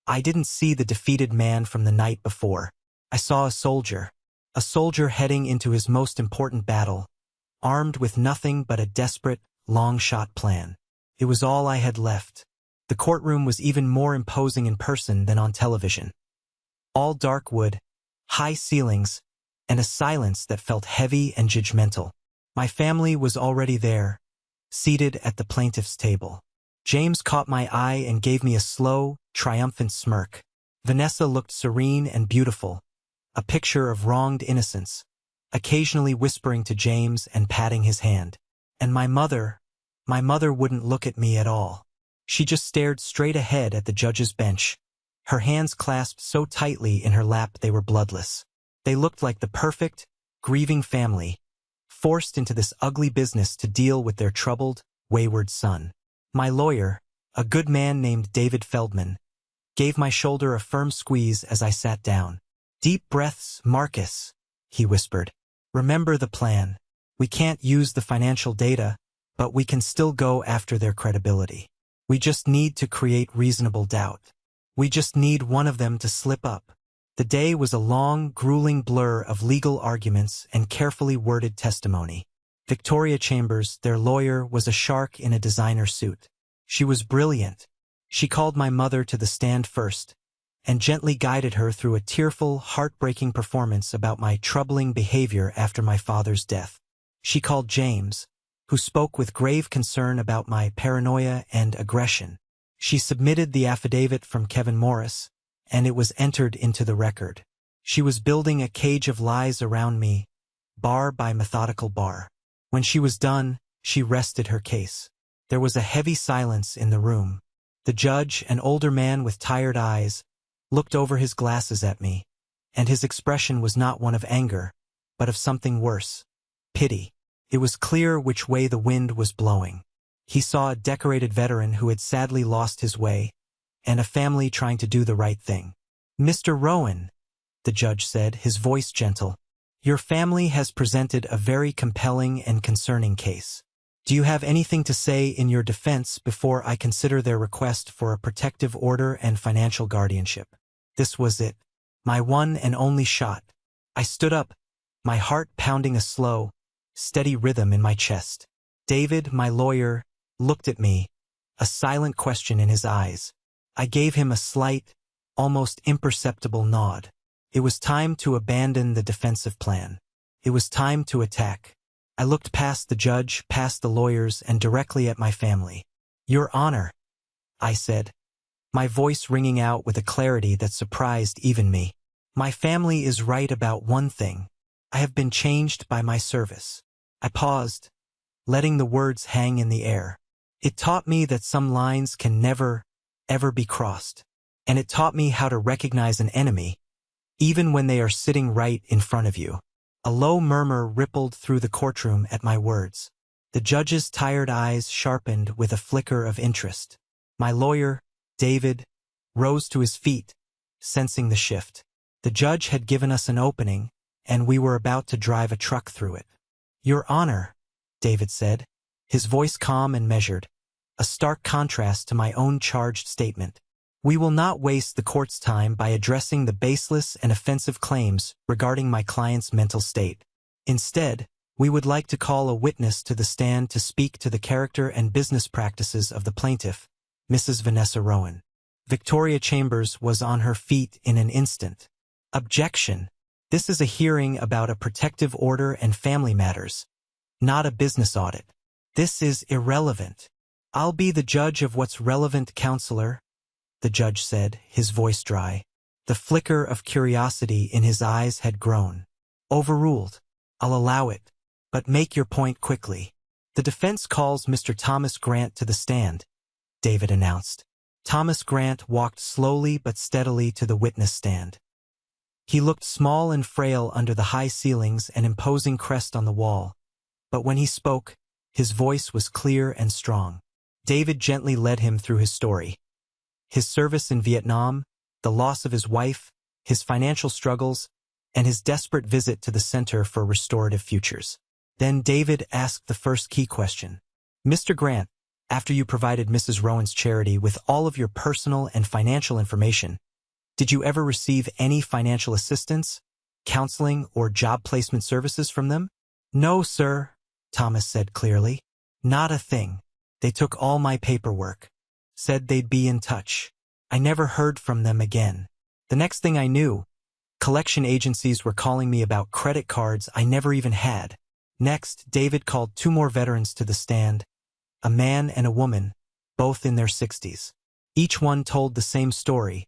I didn't see the defeated man from the night before. I saw a soldier heading into his most important battle, armed with nothing but a desperate, long-shot plan. It was all I had left. The courtroom was even more imposing in person than on television. All dark wood, high ceilings, and a silence that felt heavy and judgmental. My family was already there, seated at the plaintiff's table. James caught my eye and gave me a slow, triumphant smirk. Vanessa looked serene and beautiful, a picture of wronged innocence, occasionally whispering to James and patting his hand. And my mother wouldn't look at me at all. She just stared straight ahead at the judge's bench, her hands clasped so tightly in her lap they were bloodless. They looked like the perfect, grieving family, forced into this ugly business to deal with their troubled, wayward son. My lawyer, a good man named David Feldman, gave my shoulder a firm squeeze as I sat down. "Deep breaths, Marcus," he whispered. "Remember the plan. We can't use the financial data, but we can still go after their credibility. We just need to create reasonable doubt. We just need one of them to slip up." The day was a long, grueling blur of legal arguments and carefully worded testimony. Victoria Chambers, their lawyer, was a shark in a designer suit. She was brilliant. She called my mother to the stand first, and gently guided her through a tearful, heartbreaking performance about my troubling behavior after my father's death. She called James, who spoke with grave concern about my paranoia and aggression. She submitted the affidavit from Kevin Morris, and it was entered into the record. She was building a cage of lies around me, bar by methodical bar. When she was done, she rested her case. There was a heavy silence in the room. The judge, an older man with tired eyes, looked over his glasses at me, and his expression was not one of anger, but of something worse, pity. It was clear which way the wind was blowing. He saw a decorated veteran who had sadly lost his way, and a family trying to do the right thing. "Mr. Rowan," the judge said, his voice gentle, "your family has presented a very compelling and concerning case. Do you have anything to say in your defense before I consider their request for a protective order and financial guardianship?" This was it. My one and only shot. I stood up, my heart pounding a slow, steady rhythm in my chest. David, my lawyer, looked at me, a silent question in his eyes. I gave him a slight, almost imperceptible nod. It was time to abandon the defensive plan. It was time to attack. I looked past the judge, past the lawyers, and directly at my family. "Your Honor," I said, my voice ringing out with a clarity that surprised even me. "My family is right about one thing. I have been changed by my service." I paused, letting the words hang in the air. It taught me that some lines can never, ever be crossed. And it taught me how to recognize an enemy, even when they are sitting right in front of you. A low murmur rippled through the courtroom at my words. The judge's tired eyes sharpened with a flicker of interest. My lawyer, David, rose to his feet, sensing the shift. The judge had given us an opening, and we were about to drive a truck through it. "Your Honor," David said, his voice calm and measured, a stark contrast to my own charged statement. "We will not waste the court's time by addressing the baseless and offensive claims regarding my client's mental state. Instead, we would like to call a witness to the stand to speak to the character and business practices of the plaintiff, Mrs. Vanessa Rowan." Victoria Chambers was on her feet in an instant. "Objection. This is a hearing about a protective order and family matters, not a business audit. This is irrelevant." "I'll be the judge of what's relevant, counselor," the judge said, his voice dry. The flicker of curiosity in his eyes had grown. "Overruled. I'll allow it, but make your point quickly." "The defense calls Mr. Thomas Grant to the stand," David announced. Thomas Grant walked slowly but steadily to the witness stand. He looked small and frail under the high ceilings and imposing crest on the wall, but when he spoke, his voice was clear and strong. David gently led him through his story. His service in Vietnam, the loss of his wife, his financial struggles, and his desperate visit to the Center for Restorative Futures. Then David asked the first key question. "Mr. Grant, after you provided Mrs. Rowan's charity with all of your personal and financial information, did you ever receive any financial assistance, counseling, or job placement services from them?" "No, sir," Thomas said clearly. "Not a thing. They took all my paperwork, said they'd be in touch. I never heard from them again. The next thing I knew, collection agencies were calling me about credit cards I never even had." Next, David called two more veterans to the stand, a man and a woman, both in their 60s. Each one told the same story,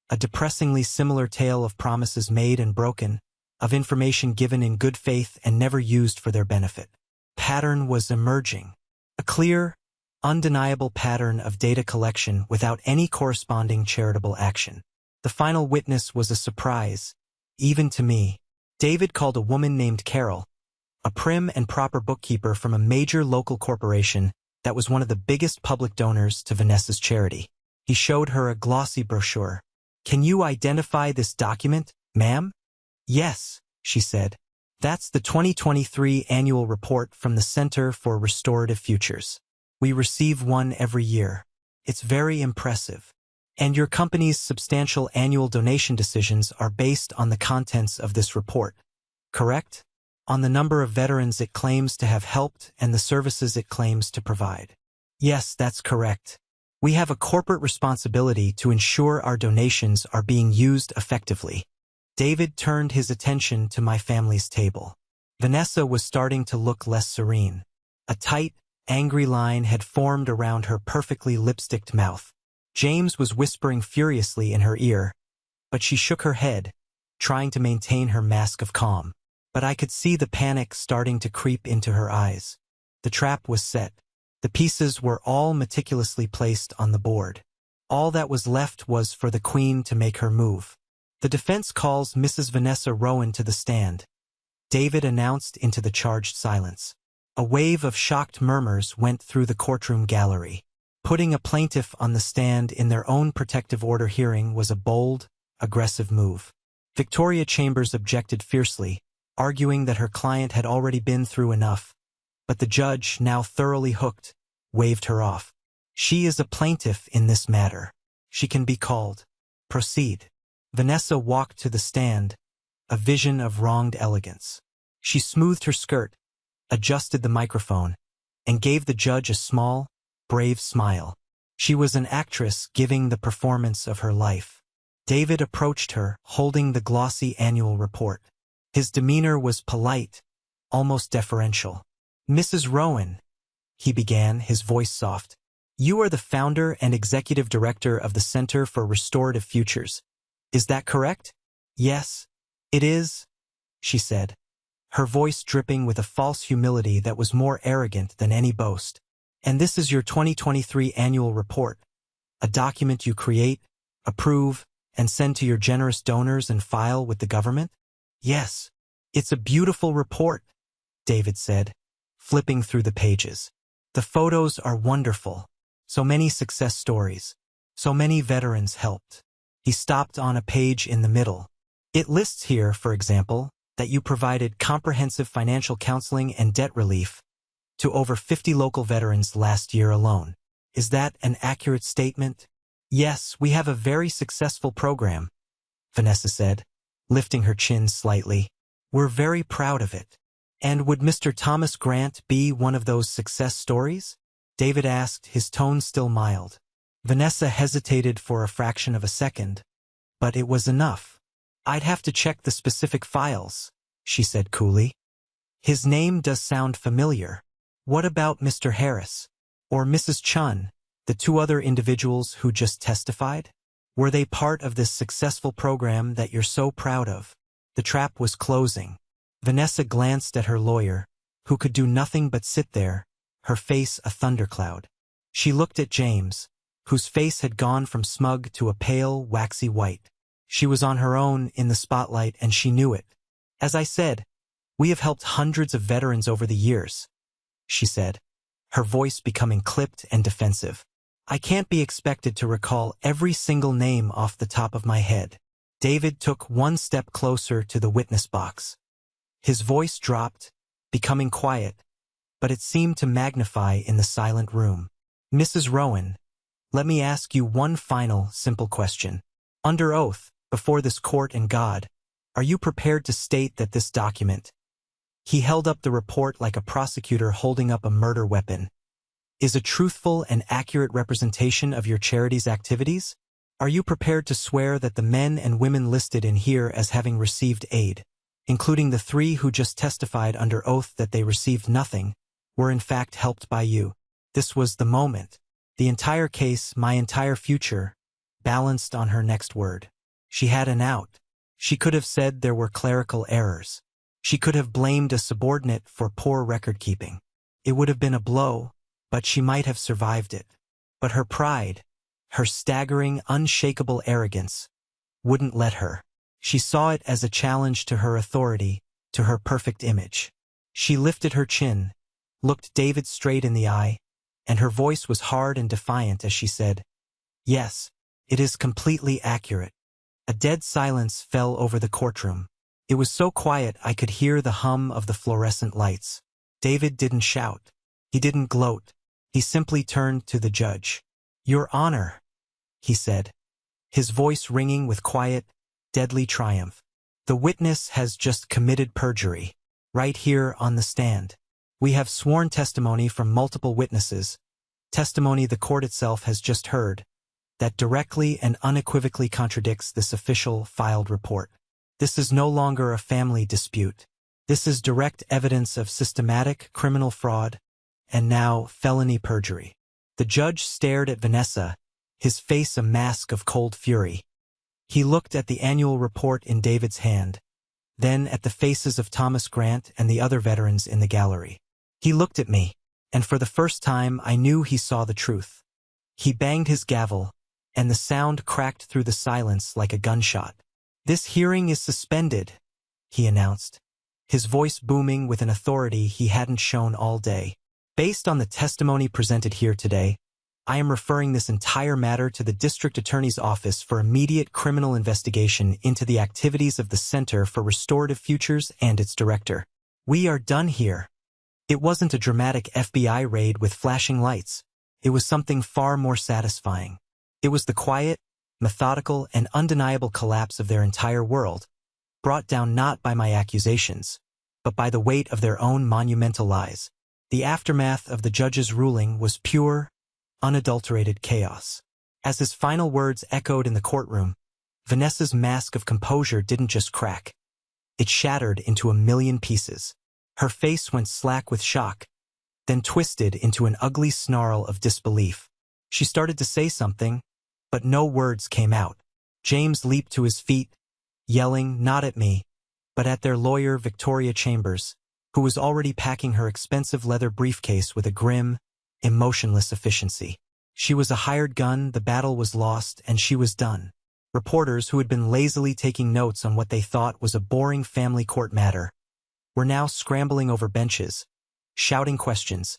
a depressingly similar tale of promises made and broken, of information given in good faith and never used for their benefit. Pattern was emerging. A clear, undeniable pattern of data collection without any corresponding charitable action. The final witness was a surprise, even to me. David called a woman named Carol, a prim and proper bookkeeper from a major local corporation that was one of the biggest public donors to Vanessa's charity. He showed her a glossy brochure. "Can you identify this document, ma'am?" "Yes," she said. "That's the 2023 annual report from the Center for Restorative Futures. We receive one every year. It's very impressive. And your company's substantial annual donation decisions are based on the contents of this report, correct? On the number of veterans it claims to have helped and the services it claims to provide." "Yes, that's correct. We have a corporate responsibility to ensure our donations are being used effectively." David turned his attention to my family's table. Vanessa was starting to look less serene. A tight, angry line had formed around her perfectly lipsticked mouth. James was whispering furiously in her ear, but she shook her head, trying to maintain her mask of calm. But I could see the panic starting to creep into her eyes. The trap was set. The pieces were all meticulously placed on the board. All that was left was for the Queen to make her move. "The defense calls Mrs. Vanessa Rowan to the stand," David announced into the charged silence. A wave of shocked murmurs went through the courtroom gallery. Putting a plaintiff on the stand in their own protective order hearing was a bold, aggressive move. Victoria Chambers objected fiercely, arguing that her client had already been through enough, but the judge, now thoroughly hooked, waved her off. "She is a plaintiff in this matter. She can be called. Proceed." Vanessa walked to the stand, a vision of wronged elegance. She smoothed her skirt, adjusted the microphone, and gave the judge a small, brave smile. She was an actress giving the performance of her life. David approached her, holding the glossy annual report. His demeanor was polite, almost deferential. "Mrs. Rowan," he began, his voice soft, "you are the founder and executive director of the Center for Restorative Futures. Is that correct?" "Yes, it is," she said, her voice dripping with a false humility that was more arrogant than any boast. "And this is your 2023 annual report, a document you create, approve, and send to your generous donors and file with the government?" "Yes, it's a beautiful report," David said, flipping through the pages. "The photos are wonderful. So many success stories. So many veterans helped." He stopped on a page in the middle. "It lists here, for example, that you provided comprehensive financial counseling and debt relief to over 50 local veterans last year alone. Is that an accurate statement?" "Yes, we have a very successful program," Vanessa said, lifting her chin slightly. "We're very proud of it." "And would Mr. Thomas Grant be one of those success stories?" David asked, his tone still mild. Vanessa hesitated for a fraction of a second, but it was enough. "I'd have to check the specific files," she said coolly. "His name does sound familiar. What about Mr. Harris? Or Mrs. Chun, the two other individuals who just testified? Were they part of this successful program that you're so proud of?" The trap was closing. Vanessa glanced at her lawyer, who could do nothing but sit there, her face a thundercloud. She looked at James, whose face had gone from smug to a pale, waxy white. She was on her own in the spotlight, and she knew it. "As I said, we have helped hundreds of veterans over the years," she said, her voice becoming clipped and defensive. "I can't be expected to recall every single name off the top of my head." David took one step closer to the witness box. His voice dropped, becoming quiet, but it seemed to magnify in the silent room. "Mrs. Rowan, let me ask you one final, simple question. Under oath, before this court and God, are you prepared to state that this document," he held up the report like a prosecutor holding up a murder weapon, "is a truthful and accurate representation of your charity's activities? Are you prepared to swear that the men and women listed in here as having received aid, including the 3 who just testified under oath that they received nothing, were in fact helped by you?" This was the moment. The entire case, my entire future, balanced on her next word. She had an out. She could have said there were clerical errors. She could have blamed a subordinate for poor record-keeping. It would have been a blow, but she might have survived it. But her pride, her staggering, unshakable arrogance, wouldn't let her. She saw it as a challenge to her authority, to her perfect image. She lifted her chin, looked David straight in the eye, and her voice was hard and defiant as she said, "Yes, it is completely accurate." A dead silence fell over the courtroom. It was so quiet I could hear the hum of the fluorescent lights. David didn't shout. He didn't gloat. He simply turned to the judge. "Your Honor," he said, his voice ringing with quiet, deadly triumph. "The witness has just committed perjury, right here on the stand. We have sworn testimony from multiple witnesses, testimony the court itself has just heard, that directly and unequivocally contradicts this official filed report. This is no longer a family dispute. This is direct evidence of systematic criminal fraud and now felony perjury." The judge stared at Vanessa, his face a mask of cold fury. He looked at the annual report in David's hand, then at the faces of Thomas Grant and the other veterans in the gallery. He looked at me, and for the first time I knew he saw the truth. He banged his gavel, and the sound cracked through the silence like a gunshot. "This hearing is suspended," he announced, his voice booming with an authority he hadn't shown all day. "Based on the testimony presented here today, I am referring this entire matter to the District Attorney's Office for immediate criminal investigation into the activities of the Center for Restorative Futures and its director. We are done here." It wasn't a dramatic FBI raid with flashing lights. It was something far more satisfying. It was the quiet, methodical, and undeniable collapse of their entire world, brought down not by my accusations, but by the weight of their own monumental lies. The aftermath of the judge's ruling was pure, unadulterated chaos. As his final words echoed in the courtroom, Vanessa's mask of composure didn't just crack. It shattered into a million pieces. Her face went slack with shock, then twisted into an ugly snarl of disbelief. She started to say something, but no words came out. James leaped to his feet, yelling not at me, but at their lawyer Victoria Chambers, who was already packing her expensive leather briefcase with a grim, emotionless efficiency. She was a hired gun, the battle was lost, and she was done. Reporters who had been lazily taking notes on what they thought was a boring family court matter were now scrambling over benches, shouting questions,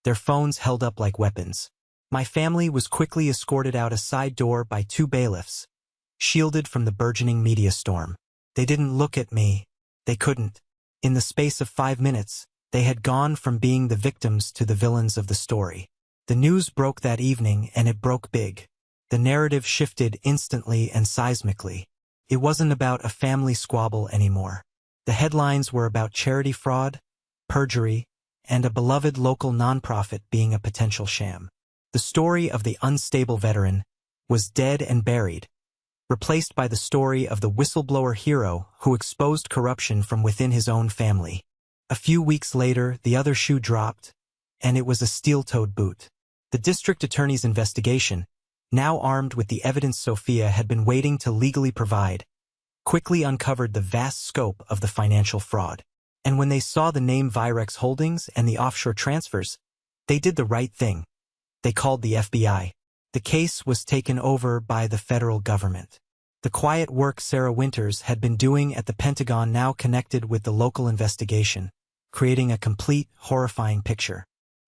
their phones held up like weapons. My family was quickly escorted out a side door by two bailiffs, shielded from the burgeoning media storm. They didn't look at me. They couldn't. In the space of 5 minutes, they had gone from being the victims to the villains of the story. The news broke that evening, and it broke big. The narrative shifted instantly and seismically. It wasn't about a family squabble anymore. The headlines were about charity fraud, perjury, and a beloved local nonprofit being a potential sham. The story of the unstable veteran was dead and buried, replaced by the story of the whistleblower hero who exposed corruption from within his own family. A few weeks later, the other shoe dropped, and it was a steel-toed boot. The district attorney's investigation, now armed with the evidence Sophia had been waiting to legally provide, quickly uncovered the vast scope of the financial fraud. And when they saw the name Virex Holdings and the offshore transfers, they did the right thing. They called the FBI. The case was taken over by the federal government. The quiet work Sarah Winters had been doing at the Pentagon now connected with the local investigation, creating a complete, horrifying picture.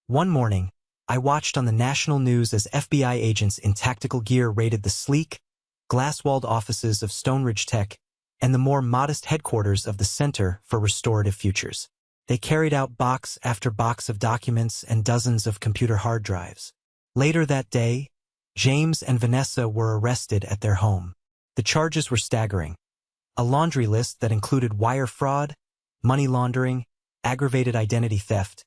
One morning, I watched on the national news as FBI agents in tactical gear raided the sleek, glass-walled offices of Stone Ridge Tech and the more modest headquarters of the Center for Restorative Futures. They carried out box after box of documents and dozens of computer hard drives. Later that day, James and Vanessa were arrested at their home. The charges were staggering. A laundry list that included wire fraud, money laundering, aggravated identity theft,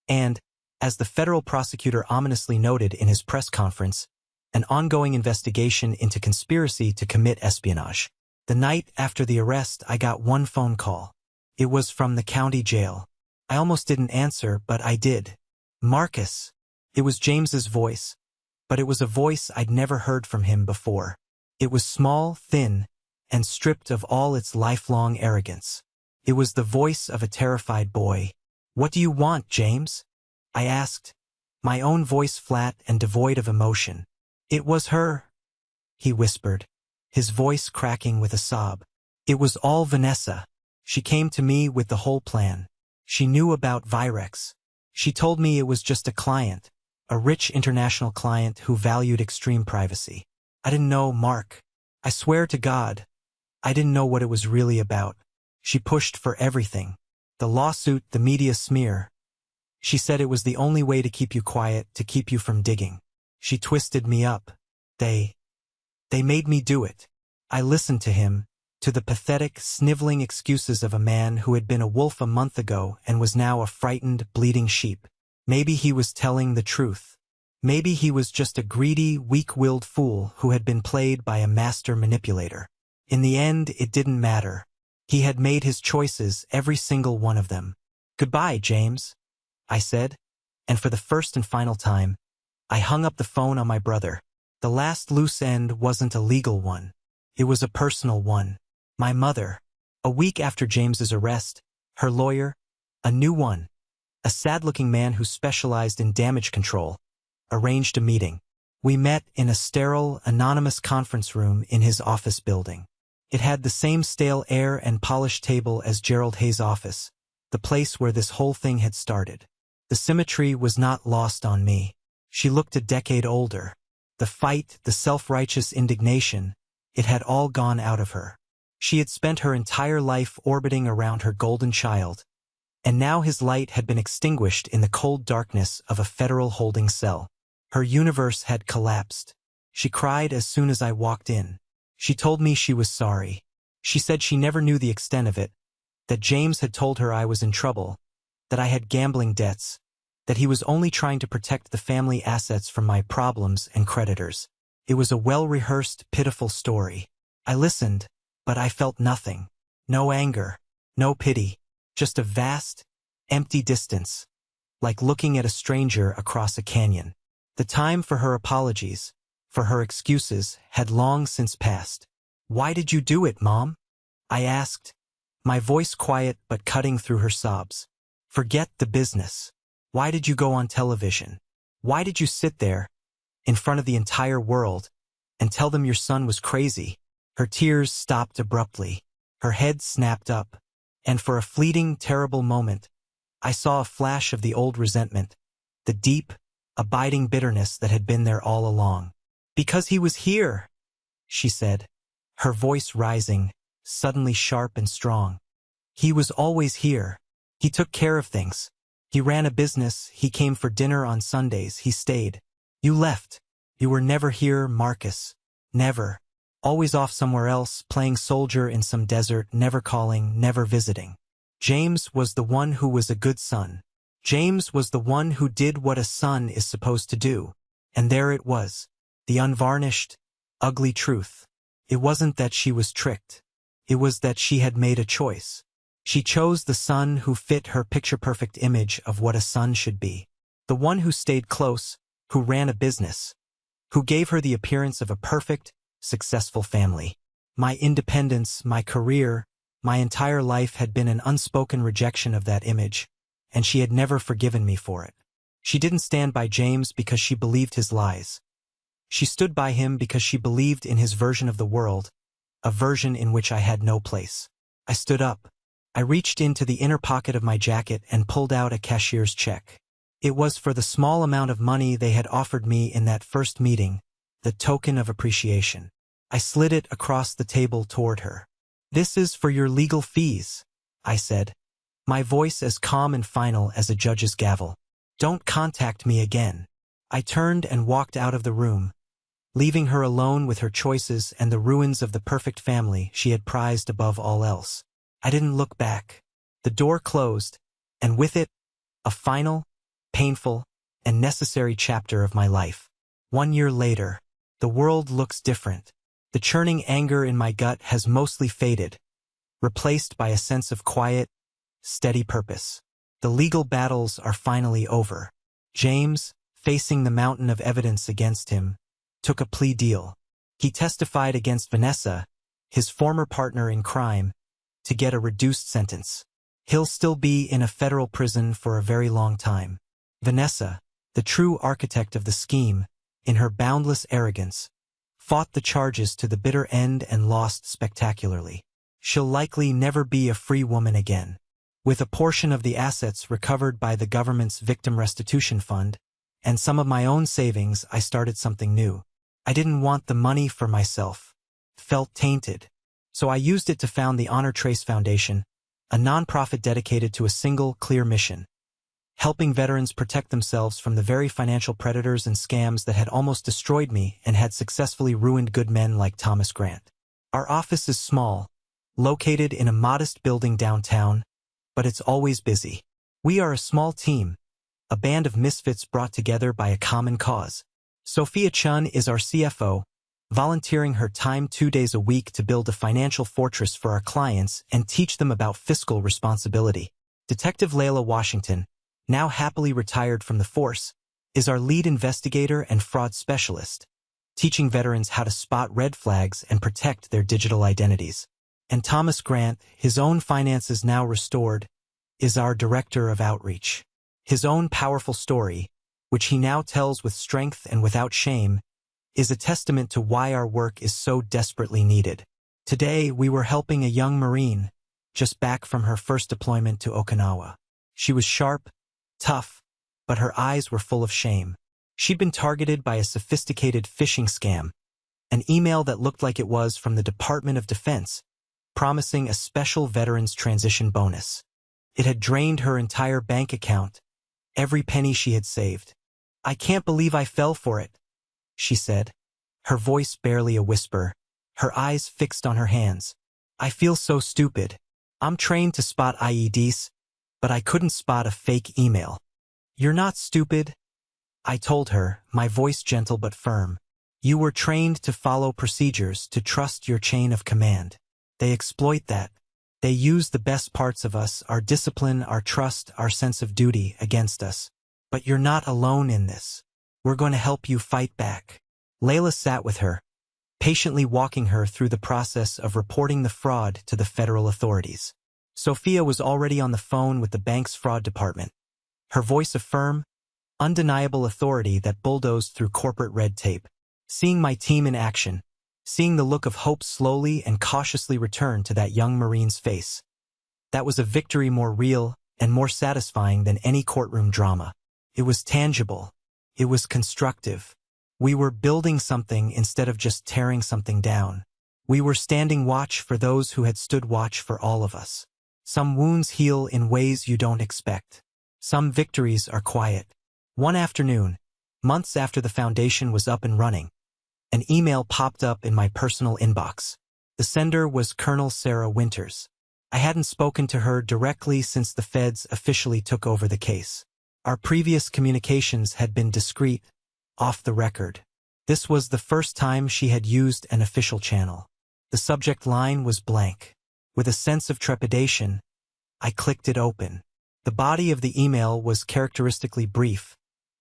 and, as the federal prosecutor ominously noted in his press conference, an ongoing investigation into conspiracy to commit espionage. The night after the arrest, I got one phone call. It was from the county jail. I almost didn't answer, but I did. Marcus. It was James's voice, but it was a voice I'd never heard from him before. It was small, thin, and stripped of all its lifelong arrogance. It was the voice of a terrified boy. "What do you want, James?" I asked, my own voice flat and devoid of emotion. "It was her," he whispered, his voice cracking with a sob. "It was all Vanessa. She came to me with the whole plan. She knew about Virex. She told me it was just a client, a rich international client who valued extreme privacy. I didn't know, Mark. I swear to God, I didn't know what it was really about. She pushed for everything. The lawsuit, the media smear. She said it was the only way to keep you quiet, to keep you from digging. She twisted me up. They made me do it." I listened to him, to the pathetic, sniveling excuses of a man who had been a wolf a month ago and was now a frightened, bleeding sheep. Maybe he was telling the truth. Maybe he was just a greedy, weak-willed fool who had been played by a master manipulator. In the end, it didn't matter. He had made his choices, every single one of them. "Goodbye, James," I said, and for the first and final time, I hung up the phone on my brother. The last loose end wasn't a legal one. It was a personal one. My mother. A week after James's arrest, her lawyer, a new one, a sad-looking man who specialized in damage control, arranged a meeting. We met in a sterile, anonymous conference room in his office building. It had the same stale air and polished table as Gerald Hayes' office, the place where this whole thing had started. The symmetry was not lost on me. She looked a decade older. The fight, the self-righteous indignation, it had all gone out of her. She had spent her entire life orbiting around her golden child, and now his light had been extinguished in the cold darkness of a federal holding cell. Her universe had collapsed. She cried as soon as I walked in. She told me she was sorry. She said she never knew the extent of it, that James had told her I was in trouble, that I had gambling debts, that he was only trying to protect the family assets from my problems and creditors. It was a well-rehearsed, pitiful story. I listened, but I felt nothing. No anger, no pity, just a vast, empty distance, like looking at a stranger across a canyon. The time for her apologies, for her excuses, had long since passed. "Why did you do it, Mom?" I asked, my voice quiet but cutting through her sobs. "Forget the business. Why did you go on television? Why did you sit there, in front of the entire world, and tell them your son was crazy?" Her tears stopped abruptly. Her head snapped up, and for a fleeting, terrible moment, I saw a flash of the old resentment, the deep, abiding bitterness that had been there all along. "Because he was here," she said, her voice rising, suddenly sharp and strong. "He was always here. He took care of things. He ran a business, he came for dinner on Sundays, he stayed. You left. You were never here, Marcus. Never. Always off somewhere else, playing soldier in some desert, never calling, never visiting. James was the one who was a good son. James was the one who did what a son is supposed to do. And there it was, the unvarnished, ugly truth. It wasn't that she was tricked. It was that she had made a choice. She chose the son who fit her picture-perfect image of what a son should be. The one who stayed close, who ran a business, who gave her the appearance of a perfect, successful family. My independence, my career, my entire life had been an unspoken rejection of that image, and she had never forgiven me for it. She didn't stand by James because she believed his lies. She stood by him because she believed in his version of the world, a version in which I had no place. I stood up. I reached into the inner pocket of my jacket and pulled out a cashier's check. It was for the small amount of money they had offered me in that first meeting, the token of appreciation. I slid it across the table toward her. "This is for your legal fees," I said, my voice as calm and final as a judge's gavel. "Don't contact me again." I turned and walked out of the room, leaving her alone with her choices and the ruins of the perfect family she had prized above all else. I didn't look back. The door closed, and with it, a final, painful, and necessary chapter of my life. 1 year later, the world looks different. The churning anger in my gut has mostly faded, replaced by a sense of quiet, steady purpose. The legal battles are finally over. James, facing the mountain of evidence against him, took a plea deal. He testified against Vanessa, his former partner in crime, to get a reduced sentence. He'll still be in a federal prison for a very long time. Vanessa, the true architect of the scheme, in her boundless arrogance, fought the charges to the bitter end and lost spectacularly. She'll likely never be a free woman again. With a portion of the assets recovered by the government's Victim Restitution Fund, and some of my own savings, I started something new. I didn't want the money for myself. Felt tainted. So I used it to found the Honor Trace Foundation, a nonprofit dedicated to a single, clear mission: helping veterans protect themselves from the very financial predators and scams that had almost destroyed me and had successfully ruined good men like Thomas Grant. Our office is small, located in a modest building downtown, but it's always busy. We are a small team, a band of misfits brought together by a common cause. Sophia Chun is our CFO, volunteering her time 2 days a week to build a financial fortress for our clients and teach them about fiscal responsibility. Detective Layla Washington, now happily retired from the force, is our lead investigator and fraud specialist, teaching veterans how to spot red flags and protect their digital identities. And Thomas Grant, his own finances now restored, is our director of outreach. His own powerful story, which he now tells with strength and without shame, is a testament to why our work is so desperately needed. Today, we were helping a young Marine, just back from her first deployment to Okinawa. She was sharp, tough, but her eyes were full of shame. She'd been targeted by a sophisticated phishing scam, an email that looked like it was from the Department of Defense, promising a special veterans transition bonus. It had drained her entire bank account, every penny she had saved. "I can't believe I fell for it," she said. her voice barely a whisper, her eyes fixed on her hands. I feel so stupid. I'm trained to spot IEDs, but I couldn't spot a fake email. You're not stupid, I told her, my voice gentle but firm. You were trained to follow procedures, to trust your chain of command. They exploit that. They use the best parts of us, our discipline, our trust, our sense of duty, against us. But you're not alone in this. We're going to help you fight back. Layla sat with her, patiently walking her through the process of reporting the fraud to the federal authorities. Sophia was already on the phone with the bank's fraud department, her voice a firm, undeniable authority that bulldozed through corporate red tape. Seeing my team in action, seeing the look of hope slowly and cautiously return to that young Marine's face, that was a victory more real and more satisfying than any courtroom drama. It was tangible. It was constructive. We were building something instead of just tearing something down. We were standing watch for those who had stood watch for all of us. Some wounds heal in ways you don't expect. Some victories are quiet. One afternoon, months after the foundation was up and running, an email popped up in my personal inbox. The sender was Colonel Sarah Winters. I hadn't spoken to her directly since the feds officially took over the case. Our previous communications had been discreet, off the record. This was the first time she had used an official channel. The subject line was blank. With a sense of trepidation, I clicked it open. The body of the email was characteristically brief,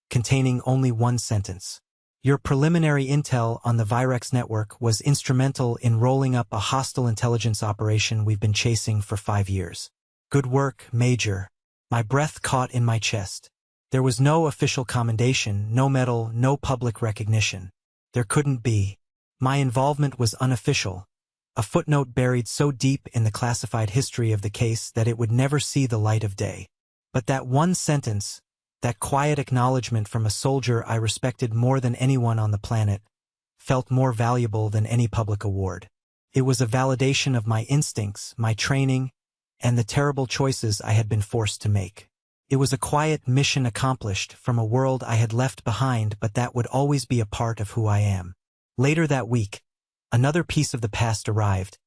containing only one sentence. Your preliminary intel on the Virex network was instrumental in rolling up a hostile intelligence operation we've been chasing for 5 years. Good work, Major. My breath caught in my chest. There was no official commendation, no medal, no public recognition. There couldn't be. My involvement was unofficial, a footnote buried so deep in the classified history of the case that it would never see the light of day. But that one sentence, that quiet acknowledgement from a soldier I respected more than anyone on the planet, felt more valuable than any public award. It was a validation of my instincts, my training, and the terrible choices I had been forced to make. It was a quiet mission accomplished from a world I had left behind, but that would always be a part of who I am. Later that week, another piece of the past arrived,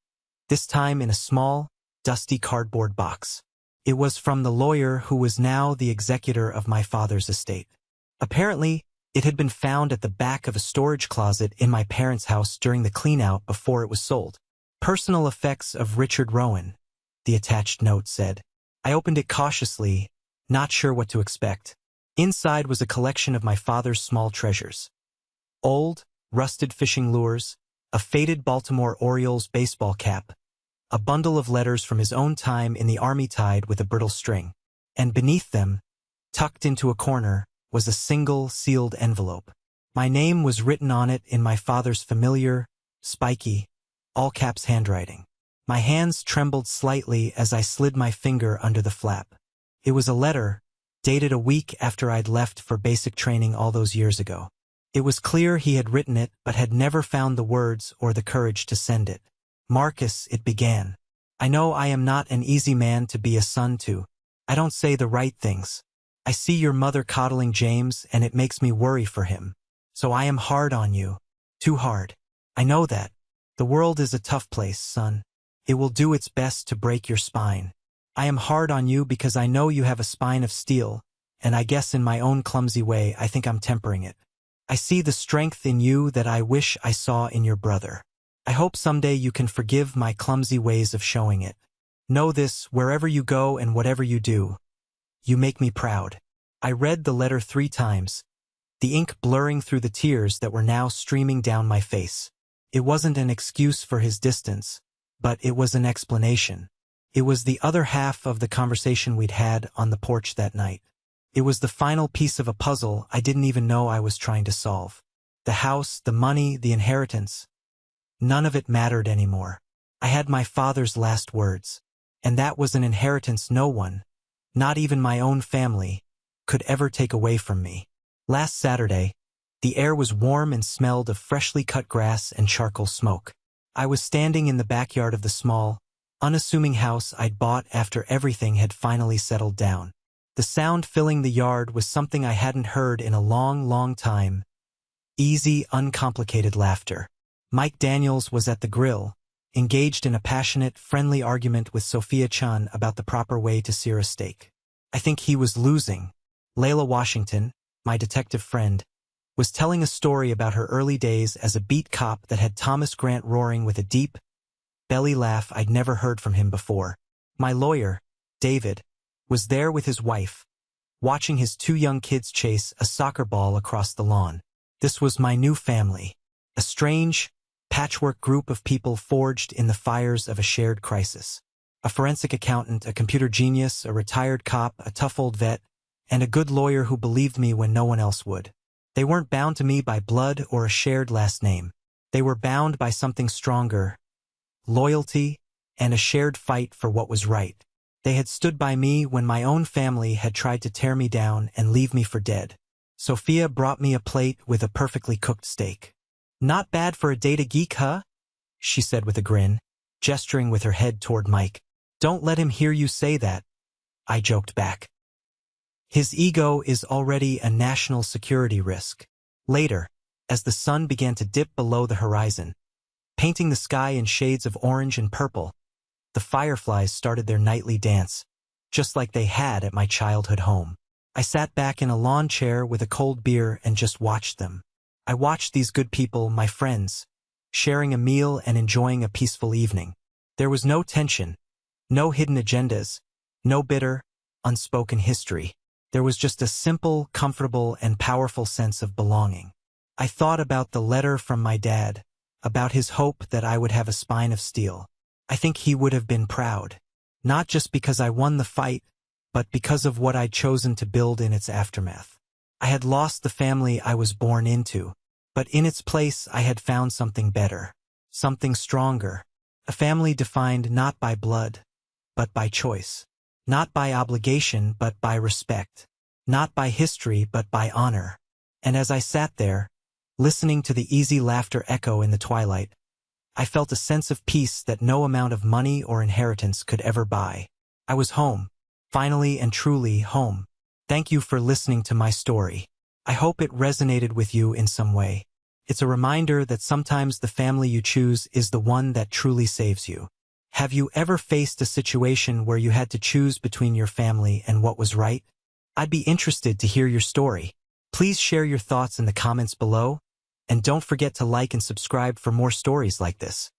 this time in a small, dusty cardboard box. It was from the lawyer who was now the executor of my father's estate. Apparently, it had been found at the back of a storage closet in my parents' house during the clean-out before it was sold. Personal effects of Richard Rowan, the attached note said. I opened it cautiously, not sure what to expect. Inside was a collection of my father's small treasures. Old, rusted fishing lures, a faded Baltimore Orioles baseball cap, a bundle of letters from his own time in the army tied with a brittle string. And beneath them, tucked into a corner, was a single sealed envelope. My name was written on it in my father's familiar, spiky, all-caps handwriting. My hands trembled slightly as I slid my finger under the flap. It was a letter, dated a week after I'd left for basic training all those years ago. It was clear he had written it but had never found the words or the courage to send it. Marcus, it began. I know I am not an easy man to be a son to. I don't say the right things. I see your mother coddling James and it makes me worry for him. So I am hard on you. Too hard. I know that. The world is a tough place, son. It will do its best to break your spine. I am hard on you because I know you have a spine of steel, and I guess in my own clumsy way I think I'm tempering it. I see the strength in you that I wish I saw in your brother. I hope someday you can forgive my clumsy ways of showing it. Know this, wherever you go and whatever you do, you make me proud. I read the letter 3 times, the ink blurring through the tears that were now streaming down my face. It wasn't an excuse for his distance, but it was an explanation. It was the other half of the conversation we'd had on the porch that night. It was the final piece of a puzzle I didn't even know I was trying to solve. The house, the money, the inheritance. None of it mattered anymore. I had my father's last words, and that was an inheritance no one, not even my own family, could ever take away from me. Last Saturday, the air was warm and smelled of freshly cut grass and charcoal smoke. I was standing in the backyard of the small, unassuming house I'd bought after everything had finally settled down. The sound filling the yard was something I hadn't heard in a long, long time, easy, uncomplicated laughter. Mike Daniels was at the grill, engaged in a passionate, friendly argument with Sophia Chan about the proper way to sear a steak. I think he was losing. Layla Washington, my detective friend, was telling a story about her early days as a beat cop that had Thomas Grant roaring with a deep, belly laugh I'd never heard from him before. My lawyer, David, was there with his wife, watching his two young kids chase a soccer ball across the lawn. This was my new family, a strange, patchwork group of people forged in the fires of a shared crisis. A forensic accountant, a computer genius, a retired cop, a tough old vet, and a good lawyer who believed me when no one else would. They weren't bound to me by blood or a shared last name. They were bound by something stronger, loyalty, and a shared fight for what was right. They had stood by me when my own family had tried to tear me down and leave me for dead. Sophia brought me a plate with a perfectly cooked steak. "Not bad for a data geek, huh?" she said with a grin, gesturing with her head toward Mike. "Don't let him hear you say that," I joked back. "His ego is already a national security risk." Later, as the sun began to dip below the horizon, painting the sky in shades of orange and purple, the fireflies started their nightly dance, just like they had at my childhood home. I sat back in a lawn chair with a cold beer and just watched them. I watched these good people, my friends, sharing a meal and enjoying a peaceful evening. There was no tension, no hidden agendas, no bitter, unspoken history. There was just a simple, comfortable, and powerful sense of belonging. I thought about the letter from my dad, about his hope that I would have a spine of steel. I think he would have been proud, not just because I won the fight, but because of what I'd chosen to build in its aftermath. I had lost the family I was born into, but in its place I had found something better, something stronger, a family defined not by blood, but by choice, not by obligation, but by respect, not by history, but by honor. And as I sat there, listening to the easy laughter echo in the twilight, I felt a sense of peace that no amount of money or inheritance could ever buy. I was home, finally and truly home. Thank you for listening to my story. I hope it resonated with you in some way. It's a reminder that sometimes the family you choose is the one that truly saves you. Have you ever faced a situation where you had to choose between your family and what was right? I'd be interested to hear your story. Please share your thoughts in the comments below, and don't forget to like and subscribe for more stories like this.